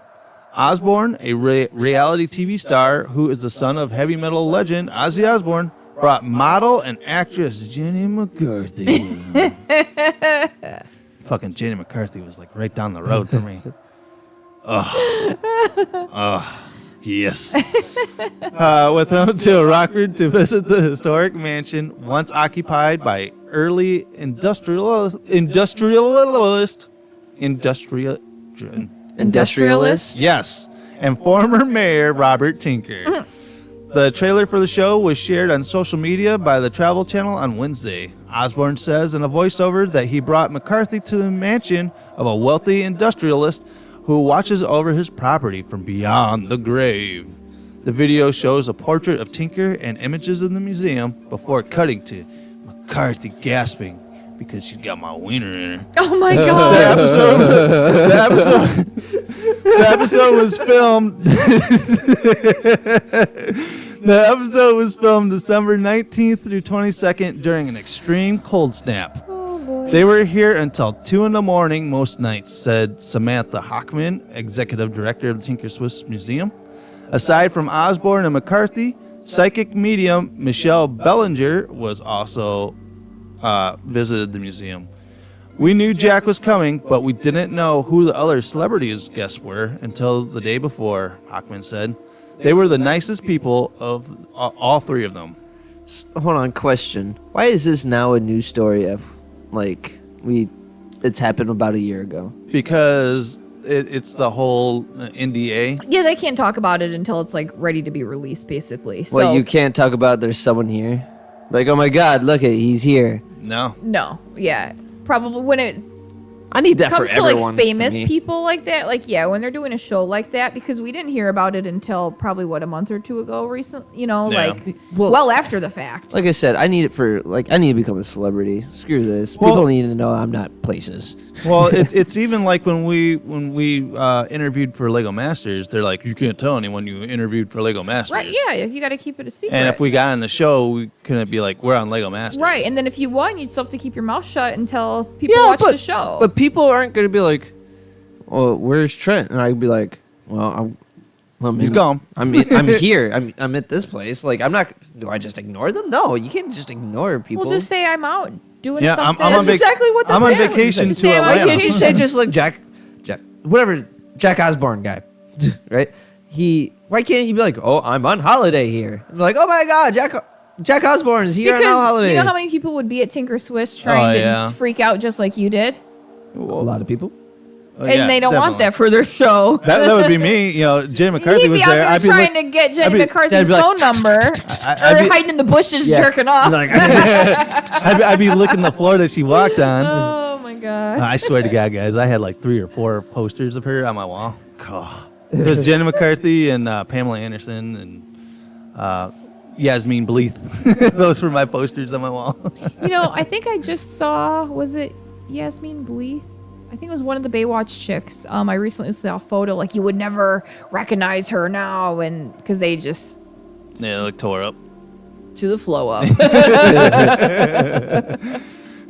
Osbourne, a reality TV star who is the son of heavy metal legend Ozzy Osbourne, brought model and actress Jenny McCarthy. Fucking Jenny McCarthy was like right down the road for me. Yes. With him to Rockford to visit the historic mansion once occupied by early industrialist. Yes, and former mayor Robert Tinker. The trailer for the show was shared on social media by the Travel Channel on Wednesday. Osbourne says in a voiceover that he brought McCarthy to the mansion of a wealthy industrialist who watches over his property from beyond the grave. The video shows a portrait of Tinker and images in the museum before cutting to McCarthy gasping because she got my wiener in her. Oh my god! The episode was filmed. The episode was filmed December 19th through 22nd during an extreme cold snap. They were here until 2 a.m. most nights, said Samantha Hockman, executive director of the Tinker Swiss Museum. Aside from Osbourne and McCarthy, psychic medium Michelle Bellinger was also visited the museum. We knew Jack was coming, but we didn't know who the other celebrities guests were until the day before, Hockman said. They were the nicest people of all three of them. Hold on, question. Why is this now a news story of it's happened about a year ago? Because it's the whole NDA. Yeah, they can't talk about it until it's like ready to be released, basically. So well, you can't talk about there's someone here. Like, oh my God, look at he's here. No. Yeah, probably when it. I need that comes for to everyone. Like famous people like that, like when they're doing a show like that, because we didn't hear about it until probably a month or two ago, well after the fact. Like I said, I need it for I need to become a celebrity. Screw this. People need to know I'm not places. Well, it's even like when we interviewed for Lego Masters, they're like, you can't tell anyone you interviewed for Lego Masters. Right? Yeah, you got to keep it a secret. And if we got on the show, we couldn't be like, we're on Lego Masters. Right, and then if you won, you'd still have to keep your mouth shut until people watch the show. But people aren't going to be like, "Oh, where's Trent?" And I'd be like, "Well, he's gone. I'm here. I'm at this place. Like, I'm not. Do I just ignore them? No, you can't just ignore people. We'll just say I'm out doing I'm something. That's exactly what I'm on vacation to Atlanta. Why can't you say just like Jack, whatever, Jack Osbourne guy, right? Why can't he be like, "Oh, I'm on holiday here"? I'm like, "Oh my God, Jack Osbourne is here on holiday." You know how many people would be at Tinker Swiss trying to freak out just like you did? A lot of people. And they don't want that for their show. That would be me. Jenny McCarthy He'd be was out there. there trying to get Jenny McCarthy's phone number, or hiding in the bushes jerking off. I'd be licking the floor that she walked on. Oh my God! I swear to God, guys, I had like 3 or 4 posters of her on my wall. There's Jenny McCarthy and Pamela Anderson and Yasmin Bleeth. Those were my posters on my wall. I think I just saw. Was it Yasmin Bleeth? I think it was one of the Baywatch chicks. I recently saw a photo. Like, you would never recognize her now, and because they just look tore up to the flow up.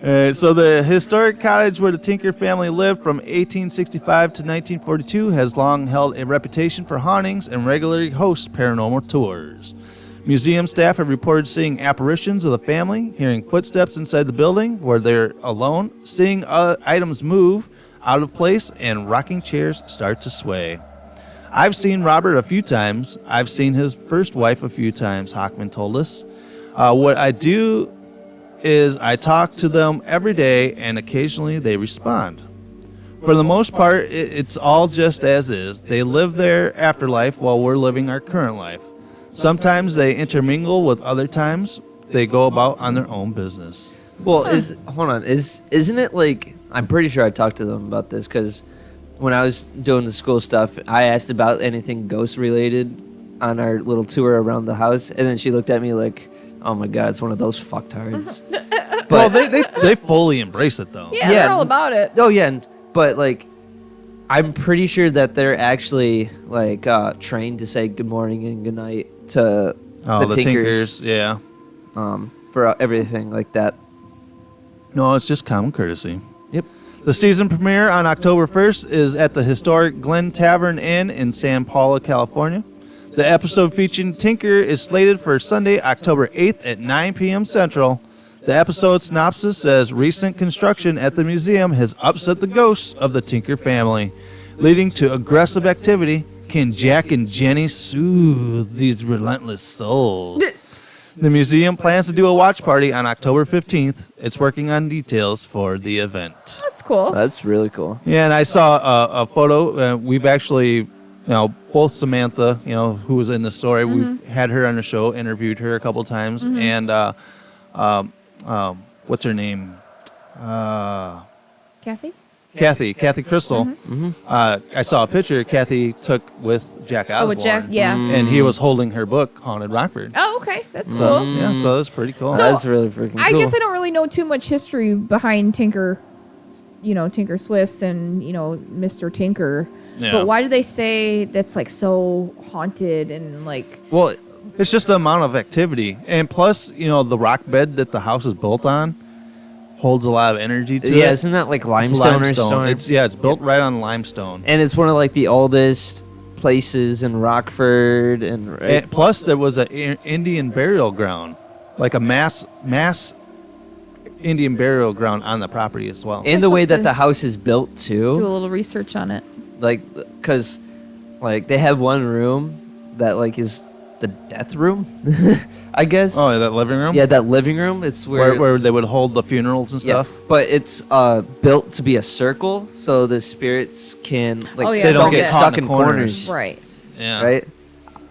All right, so the historic cottage where the Tinker family lived from 1865 to 1942 has long held a reputation for hauntings and regularly hosts paranormal tours. Museum staff have reported seeing apparitions of the family, hearing footsteps inside the building where they're alone, seeing items move out of place, and rocking chairs start to sway. I've seen Robert a few times. I've seen his first wife a few times, Hockman told us. What I do is I talk to them every day, and occasionally they respond. For the most part, it's all just as is. They live their afterlife while we're living our current life. Sometimes they intermingle, with other times they go about on their own business. Well, isn't it like, I'm pretty sure I talked to them about this, because when I was doing the school stuff, I asked about anything ghost related on our little tour around the house, and then she looked at me like, oh my god, it's one of those fucktards. But they fully embrace it though. Yeah, they're all about it. Oh yeah, but like, I'm pretty sure that they're actually like trained to say good morning and good night to the Tinkers. Yeah. For everything like that. No, it's just common courtesy. Yep. The season premiere on October 1st is at the historic Glen Tavern Inn in San Paulo, California. The episode featuring Tinker is slated for Sunday, October 8th at 9 p.m. Central. The episode synopsis says recent construction at the museum has upset the ghosts of the Tinker family, leading to aggressive activity. Can Jack and Jenny soothe these relentless souls? The museum plans to do a watch party on October 15th. It's working on details for the event. That's cool. That's really cool. Yeah, and I saw a photo. We've actually, both Samantha, who was in the story, we've had her on the show, interviewed her a couple times, and what's her name? Kathy Crystal. I saw a picture Kathy took with Jack Osbourne. Oh, with Jack, yeah. And he was holding her book, Haunted Rockford. Oh, okay. That's So, cool. yeah, so that's pretty cool. So, that's really freaking cool. I guess I don't really know too much history behind Tinker, Tinker Swiss and, Mr. Tinker. Yeah. But why do they say that's like so haunted and like... Well, it's just the amount of activity. And plus, the rock bed that the house is built on holds a lot of energy to it. Yeah, isn't that like limestone or stone? It's built right on limestone. And it's one of like the oldest places in Rockford. And plus, there was an Indian burial ground, like a mass Indian burial ground on the property as well. And the way that the house is built too. Do a little research on it. Like, because like they have one room that like is the death room, I guess. Oh, that living room? Yeah, that living room. It's where they would hold the funerals and stuff. Yeah, but it's built to be a circle, so the spirits can they don't get stuck in corners. Right. Yeah. Right.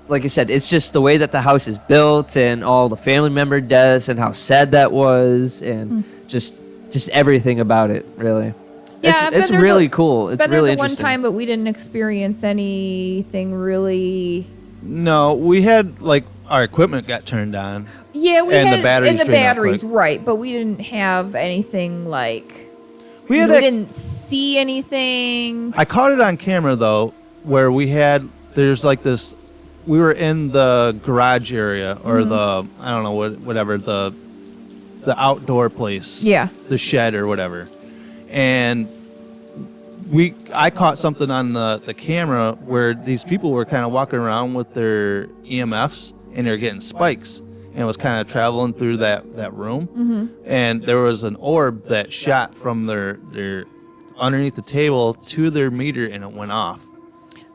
Like I said, it's just the way that the house is built and all the family member deaths and how sad that was and just everything about it, really. Yeah, it's really cool. It's been really there the interesting. one time, but we didn't experience anything really. No, we had our equipment got turned on. Yeah, we and had the batteries drained out batteries, quick. right? But we didn't have anything like. We didn't see anything. I caught it on camera though, where there's like this. We were in the garage area or the I don't know whatever the outdoor place. Yeah. The shed or whatever, and I caught something on the camera where these people were kind of walking around with their EMFs and they're getting spikes and it was kind of traveling through that room, and there was an orb that shot from their underneath the table to their meter and it went off.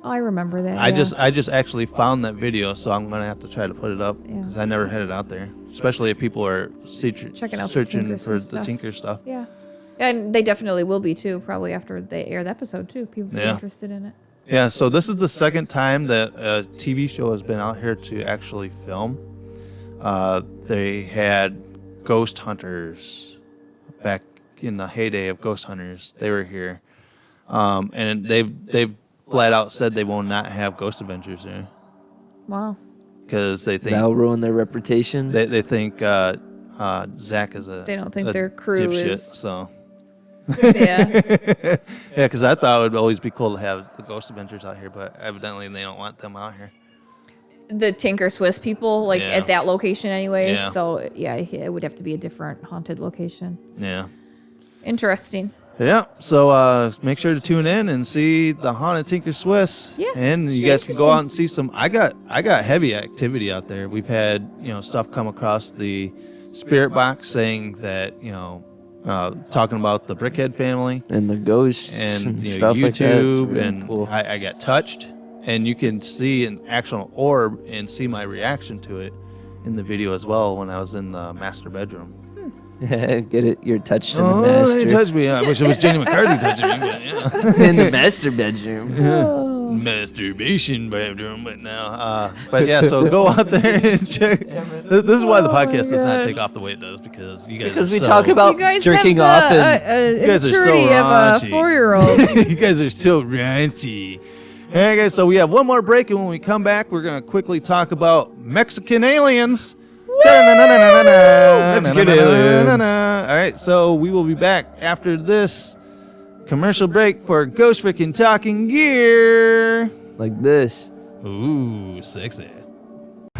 Oh, I remember that. I just actually found that video, so I'm gonna have to try to put it up because I never had it out there, especially if people are checking out searching for the Tinker stuff. Yeah. And they definitely will be too, probably after they air the episode too. People will be interested in it. Yeah, so this is the second time that a TV show has been out here to actually film. They had Ghost Hunters back in the heyday of Ghost Hunters. They were here, and they've flat out said they will not have Ghost Adventures there. Wow. Because they think that'll ruin their reputation. They think Zach is They don't think their crew dipshit, is. So. Yeah. Yeah, because I thought it would always be cool to have the Ghost Adventures out here, but evidently they don't want them out here. The Tinker Swiss people, at that location anyways. Yeah. So, yeah, it would have to be a different haunted location. Yeah. Interesting. Yeah, so make sure to tune in and see the Haunted Tinker Swiss. Yeah, and you guys can go out and see some. I got heavy activity out there. We've had stuff come across the spirit box saying that talking about the Brickhead family and the ghosts and stuff YouTube, like that. It's really and cool. I got touched, and you can see an actual orb and see my reaction to it in the video as well when I was in the master bedroom. Get it? You're touched in the Oh, master. they touched me. I wish it was Jenny McCarthy touching me. But yeah. In the master bedroom. Masturbation bedroom, but no. But yeah, so go out there and check. This is why the podcast does not take off the way it does, because you guys we talk about jerking off and you guys are so immaturity of a raunchy. 4-year-old. You guys are so raunchy. All right, guys, so we have one more break, and when we come back, we're going to quickly talk about Mexican aliens. Mexican aliens. All right, so we will be back after this commercial break for Ghost Freaking Talking Gear. Like this. Ooh, sexy.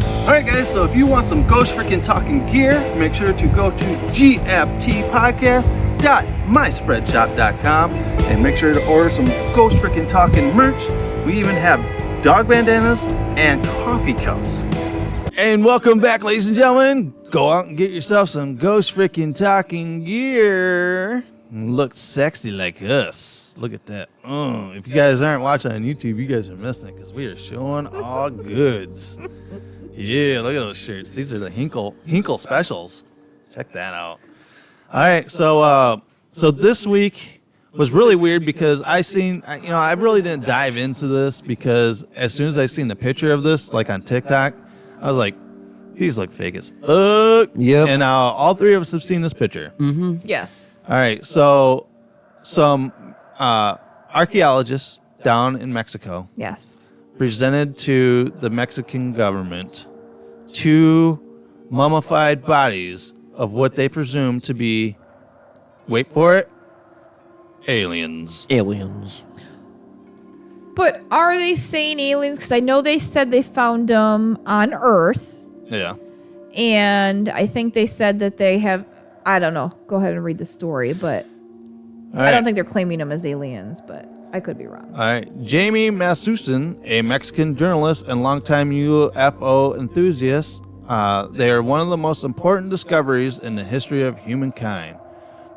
All right, guys, so if you want some Ghost Freaking Talking Gear, make sure to go to gftpodcast.myspreadshop.com and make sure to order some Ghost Freaking Talking merch. We even have dog bandanas and coffee cups. And welcome back, ladies and gentlemen. Go out and get yourself some Ghost Freaking Talking Gear. And look sexy like us. Look at that. Oh, if you guys aren't watching on YouTube, you guys are missing it, because we are showing all goods. Yeah, look at those shirts. These are the Hinkle specials. Check that out. All right, so this week was really weird because I really didn't dive into this, because as soon as I seen the picture of this, like on TikTok, I was like, these look fake as fuck. Yep. And all three of us have seen this picture. Mm-hmm. Yes. All right, so some archaeologists down in Mexico presented to the Mexican government 2 mummified bodies of what they presume to be, wait for it, aliens. Aliens. But are they saying aliens? Because I know they said they found them on Earth. Yeah. And I think they said that they have, I don't know. Go ahead and read the story, but I don't think they're claiming them as aliens, but I could be wrong. All right. Jamie Masuson, a Mexican journalist and longtime UFO enthusiast, they are one of the most important discoveries in the history of humankind.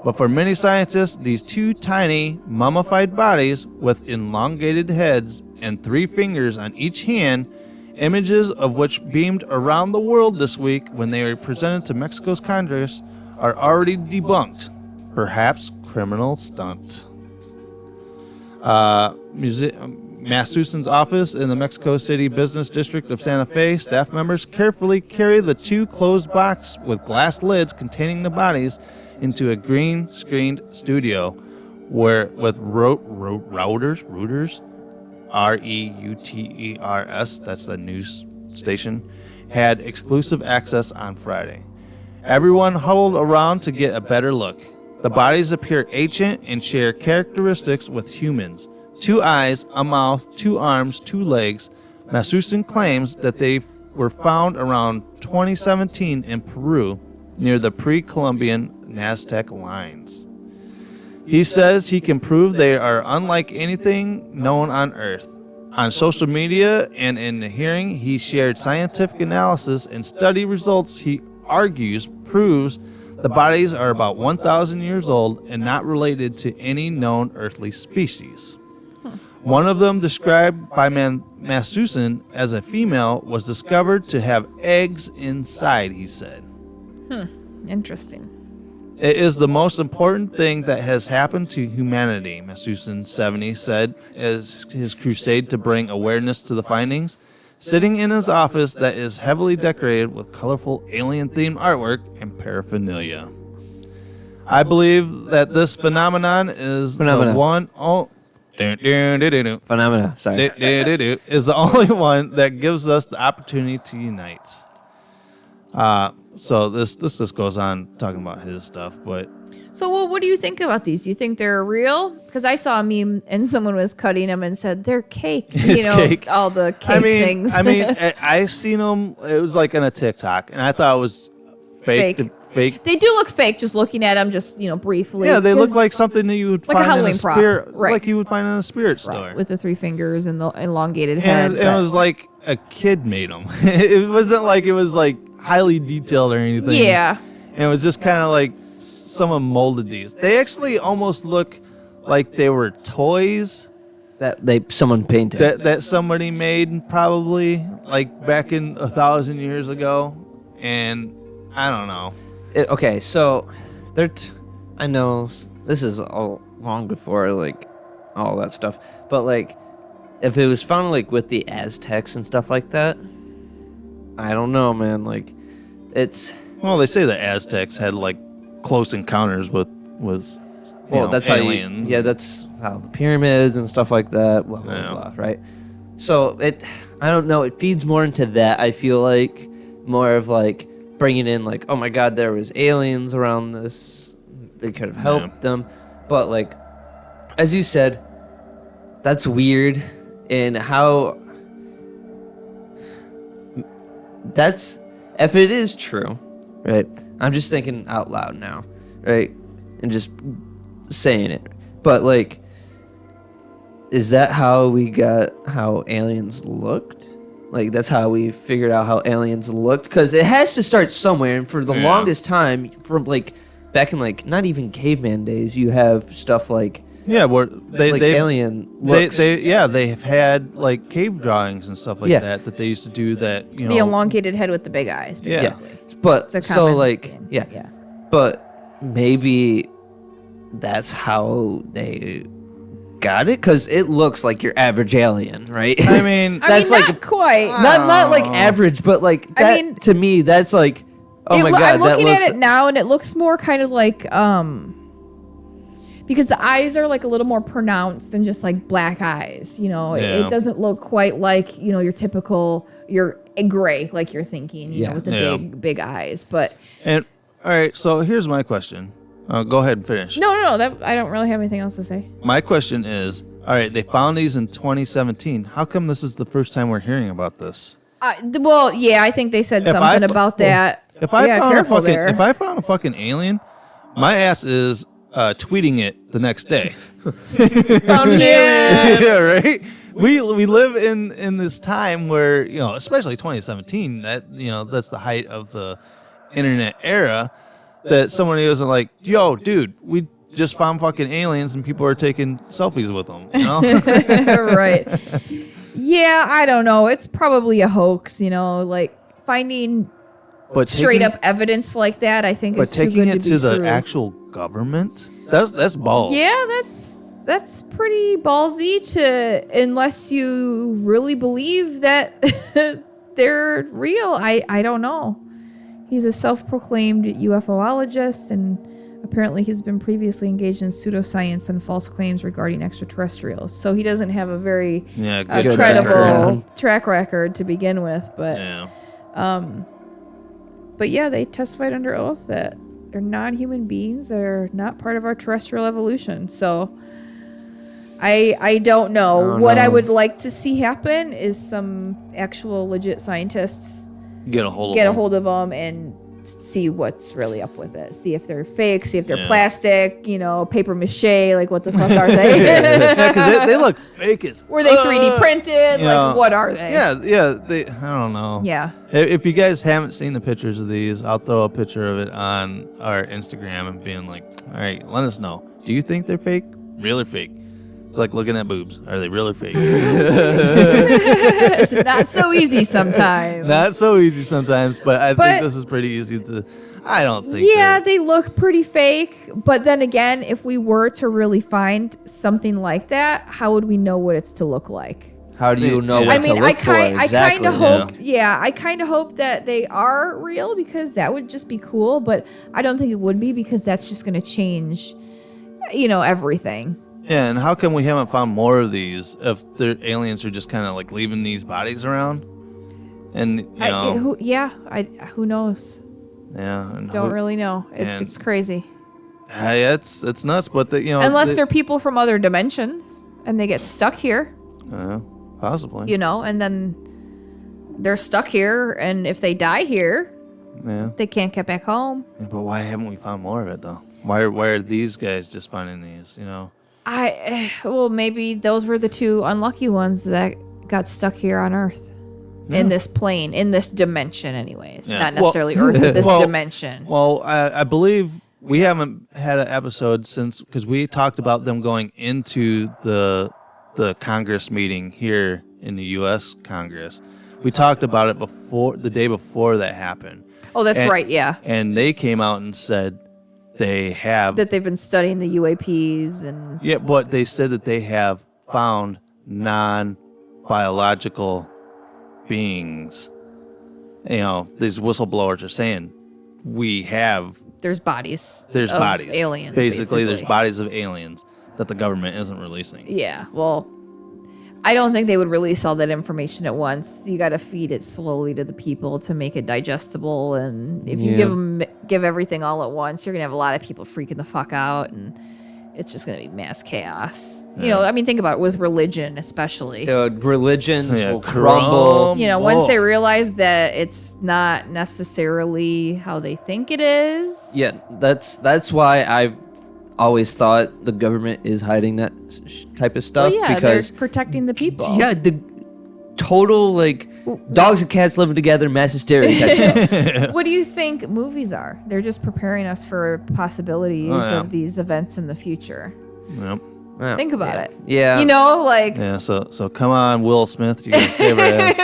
But for many scientists, these 2 tiny mummified bodies with elongated heads and 3 fingers on each hand, images of which beamed around the world this week when they were presented to Mexico's Congress, are already debunked. Perhaps criminal stunt. Masuson's office in the Mexico City business district of Santa Fe, staff members carefully carry the 2 closed boxes with glass lids containing the bodies into a green screened studio where with routers, REUTERS, that's the news station, had exclusive access on Friday. Everyone huddled around to get a better look. The bodies appear ancient and share characteristics with humans. 2 eyes, a mouth, 2 arms, 2 legs. Masuson claims that they were found around 2017 in Peru near the pre-Columbian Aztec lines. He says he can prove they are unlike anything known on Earth. On social media and in the hearing, he shared scientific analysis and study results he argues proves the bodies are about 1,000 years old and not related to any known earthly species. One of them, described by Masuson as a female, was discovered to have eggs inside, he said. Interesting. It is the most important thing that has happened to humanity, Masuson, 70, said as his crusade to bring awareness to the findings. Sitting in his office that is heavily decorated with colorful alien-themed artwork and paraphernalia. I believe that this phenomenon is the one... Phenomena, sorry. Is the only one that gives us the opportunity to unite. So this just goes on talking about his stuff, but... So what do you think about these? Do you think they're real? Because I saw a meme and someone was cutting them and said they're cake. Cake. All the cake things. I seen them. It was like on a TikTok, and I thought it was fake. They do look fake. Just looking at them, just briefly. Yeah, they look like something that you would like find a Halloween in a prop, spirit, right? like you would find in a spirit store, With the 3 fingers and the elongated head. And it was like a kid made them. It wasn't like it was like highly detailed or anything. Yeah. And it was just kind of like someone molded these. They actually almost look like they were toys that someone painted. That somebody made probably like back in 1,000 years ago. And I don't know. Okay, so I know this is all long before like all that stuff, but like if it was found like with the Aztecs and stuff like that, I don't know, man. Like well, they say the Aztecs had like close encounters with that's aliens. That's how the pyramids and stuff like that. Blah blah blah. Right. So I don't know. It feeds more into that. I feel like more of like bringing in like, oh my god, there was aliens around this. They could have helped them, but like, as you said, that's weird. And how that's if it is true, right? I'm just thinking out loud now, right? And just saying it. But like, is that how we got how aliens looked? Like that's how we figured out how aliens looked? Because it has to start somewhere. And for the longest time, from like back in like not even caveman days, you have stuff like where they alien looks. They have had like cave drawings and stuff like that they used to do that. The elongated head with the big eyes, basically. Yeah. But so like thing. yeah, but maybe that's how they got it, because it looks like your average alien, right? I mean, that's not quite. Not like average, but like that, I mean, to me, that's like, oh my god, I'm looking that looks, at it now, and it looks more kind of like because the eyes are like a little more pronounced than just like black eyes. It doesn't look quite like your typical gray like you're thinking. With the big eyes, but all right. So here's my question. Go ahead and finish. No. I don't really have anything else to say. My question is, all right, they found these in 2017. How come this is the first time we're hearing about this? I think they said something about that. If I found a fucking alien, my ass is tweeting it the next day. Yeah, right. We live in this time where especially 2017. That's the height of the internet era. That somebody wasn't like, yo, dude, we just found fucking aliens and people are taking selfies with them, Right. Yeah, I don't know. It's probably a hoax, like finding straight up evidence like that, I think is too good to be true. But taking it to the actual government, that's balls. Yeah, that's pretty ballsy unless you really believe that they're real. I don't know. He's a self-proclaimed UFOologist, and apparently he's been previously engaged in pseudoscience and false claims regarding extraterrestrials. So he doesn't have a very credible track record to begin with. But yeah, they testified under oath that they're non-human beings that are not part of our terrestrial evolution. So I don't know. What I would like to see happen is some actual legit scientists get a hold of them and see what's really up with it. See if they're fake. See if they're plastic. Paper mache. Like what the fuck are they? Because they look fake as. Were they 3D printed? Like what are they? Yeah. I don't know. Yeah. If you guys haven't seen the pictures of these, I'll throw a picture of it on our Instagram and being like, all right, let us know. Do you think they're fake? Real or fake? It's like looking at boobs. Are they real or fake? It's not so easy sometimes. But I think this is pretty easy to. I don't think. Yeah, they look pretty fake. But then again, if we were to really find something like that, how would we know what it's to look like? How do you know what to look for? I kind of hope. Yeah, I kind of hope that they are real, because that would just be cool. But I don't think it would be, because that's just going to change, everything. Yeah, and how come we haven't found more of these if the aliens are just kind of like leaving these bodies around? And who knows? Yeah, and don't really know. It's crazy. Yeah, it's nuts, but unless they're people from other dimensions and they get stuck here. Possibly. And then they're stuck here, and if they die here, Yeah. They can't get back home. Yeah, but why haven't we found more of it though? Why are these guys just finding these? Well, maybe those were the 2 unlucky ones that got stuck here on Earth. In this plane, in this dimension, anyways. Yeah. Not necessarily Earth, but this dimension. Well, I believe we haven't had an episode since, because we talked about them going into the Congress meeting here in the U.S. Congress. We talked about it the day before that happened. Oh, that's right, yeah. And they came out and said that they've been studying the UAPs and... Yeah, but they said that they have found non-biological beings. These whistleblowers are saying there's bodies of aliens. Basically, there's bodies of aliens that the government isn't releasing. Yeah, well, I don't think they would release all that information at once. You got to feed it slowly to the people to make it digestible. And if you give everything all at once, you're going to have a lot of people freaking the fuck out. And it's just going to be mass chaos. Yeah. Think about it with religion, especially. Dude, religions will crumble. Once they realize that it's not necessarily how they think it is. Yeah, that's why I've always thought the government is hiding that type of stuff. Well, yeah, because they're protecting the people. Yeah, the total dogs and cats living together, mass hysteria type stuff. What do you think movies are? They're just preparing us for possibilities of these events in the future. Yep. Yeah. Think about it. Yeah. Yeah, so come on, Will Smith, you're going to save our ass.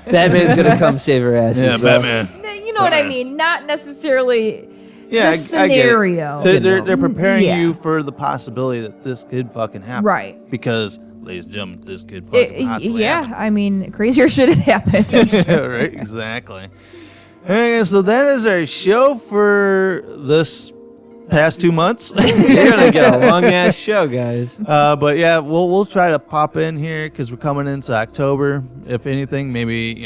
Batman's going to come save our ass. Yeah, Batman. You know what I mean? Not necessarily the scenario. I get it. They're preparing you for the possibility that this could fucking happen. Right. Because, ladies and gentlemen, this could fucking possibly happen. Crazier shit has happened. Right, exactly. Okay, so that is our show for this past 2 months. You're gonna get a long ass show, guys. But yeah, we'll try to pop in here because we're coming into October. If anything, maybe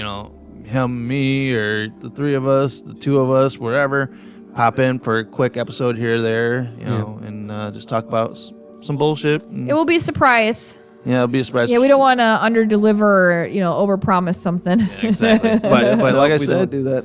him, me, or the 3 of us, the 2 of us, wherever, pop in for a quick episode here or there, and just talk about some bullshit. It will be a surprise. Yeah, it'll be a surprise. Yeah, we don't want to under-deliver, over-promise something. Yeah, exactly. but like I said, don't do that.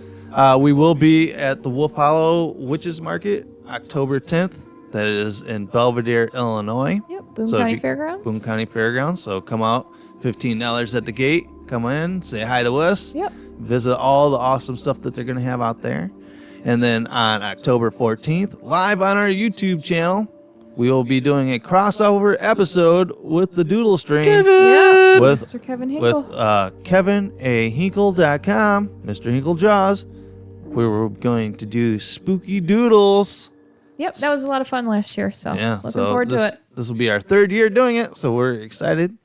We will be at the Wolf Hollow Witches Market October 10th. That is in Belvedere, Illinois. Yep, Boone County Fairgrounds. Boone County Fairgrounds. So come out, $15 at the gate. Come in, say hi to us. Yep. Visit all the awesome stuff that they're going to have out there. And then on October 14th, live on our YouTube channel, we will be doing a crossover episode with the Doodle Stream. With Mr. Kevin Hinkle. With KevinAHinkle.com, Mr. Hinkle Jaws. We were going to do spooky doodles. Yep, that was a lot of fun last year, so looking forward to it. This will be our 3rd year doing it, so we're excited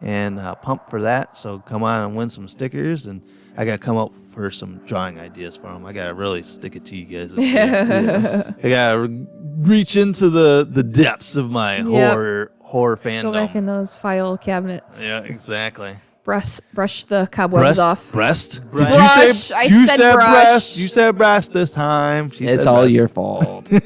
and pumped for that. So come on and win some stickers, and I got to come up for some drawing ideas for them. I got to really stick it to you guys this year. I got to reach into the depths of my horror fandom. Go back in those file cabinets. Yeah, exactly. Brush the cobwebs off. Breast? Brush. Did you say breast? You said breast this time. It's all your fault. All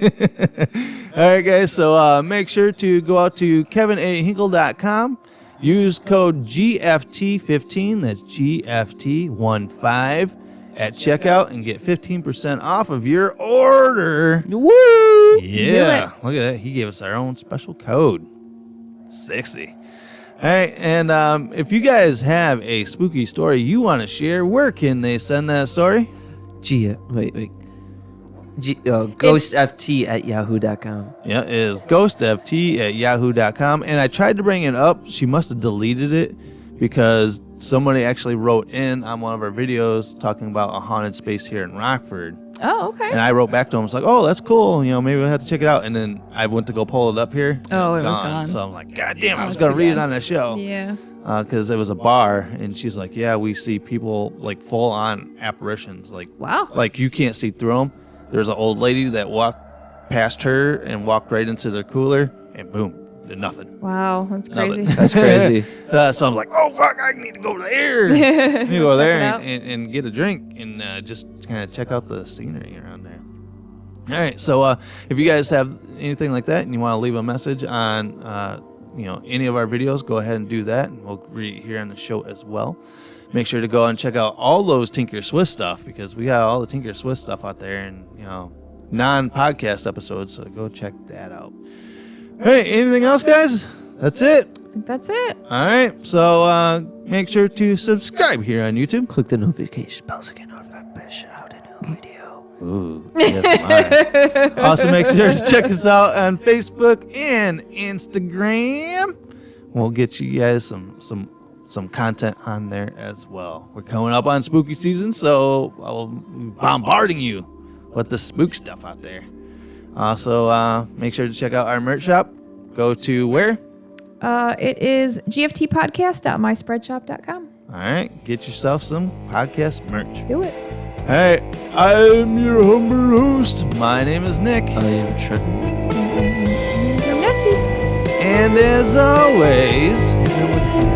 right, guys. So make sure to go out to KevinAHinkle.com. Use code GFT15. That's GFT15 at checkout and get 15% off of your order. Woo! Yeah. Look at that. He gave us our own special code. Sexy. All right, and if you guys have a spooky story you want to share, where can they send that story? GhostFT@yahoo.com. Yeah, it is GhostFT@yahoo.com. And I tried to bring it up. She must have deleted it because somebody actually wrote in on one of our videos talking about a haunted space here in Rockford. Oh, okay. And I wrote back to him. It's like, oh, that's cool. Maybe we'll have to check it out. And then I went to go pull it up here. Oh, it was gone. So I'm like, God damn, I was going to read it on the show. Yeah. Because it was a bar. And she's like, yeah, we see people like full on apparitions. Like, wow. Like you can't see through them. There's an old lady that walked past her and walked right into their cooler. And boom, did nothing. Wow, that's crazy. That's crazy. So I'm like, oh, fuck, I need to go there. Let me go there and get a drink and just kind of check out the scenery around there. All right, so if you guys have anything like that and you want to leave a message on any of our videos, go ahead and do that, and we'll read it here on the show as well. make sure to go and check out all those Tinker Swiss stuff, because we got all the Tinker Swiss stuff out there, and non-podcast episodes. So go check that out. Hey, anything else, guys? That's it. I think that's it. All right. So make sure to subscribe here on YouTube. Click the notification bell to get notified by out a new video. Ooh, yes, also, make sure to check us out on Facebook and Instagram. We'll get you guys some content on there as well. We're coming up on spooky season, so I'll be bombarding you with the spook stuff out there. Also, make sure to check out our merch shop. Go to where? It is gftpodcast.myspreadshop.com. All right, get yourself some podcast merch. Do it. All right, I'm your humble host. My name is Nick. I am Trent. You're Nessie. And as always, everyone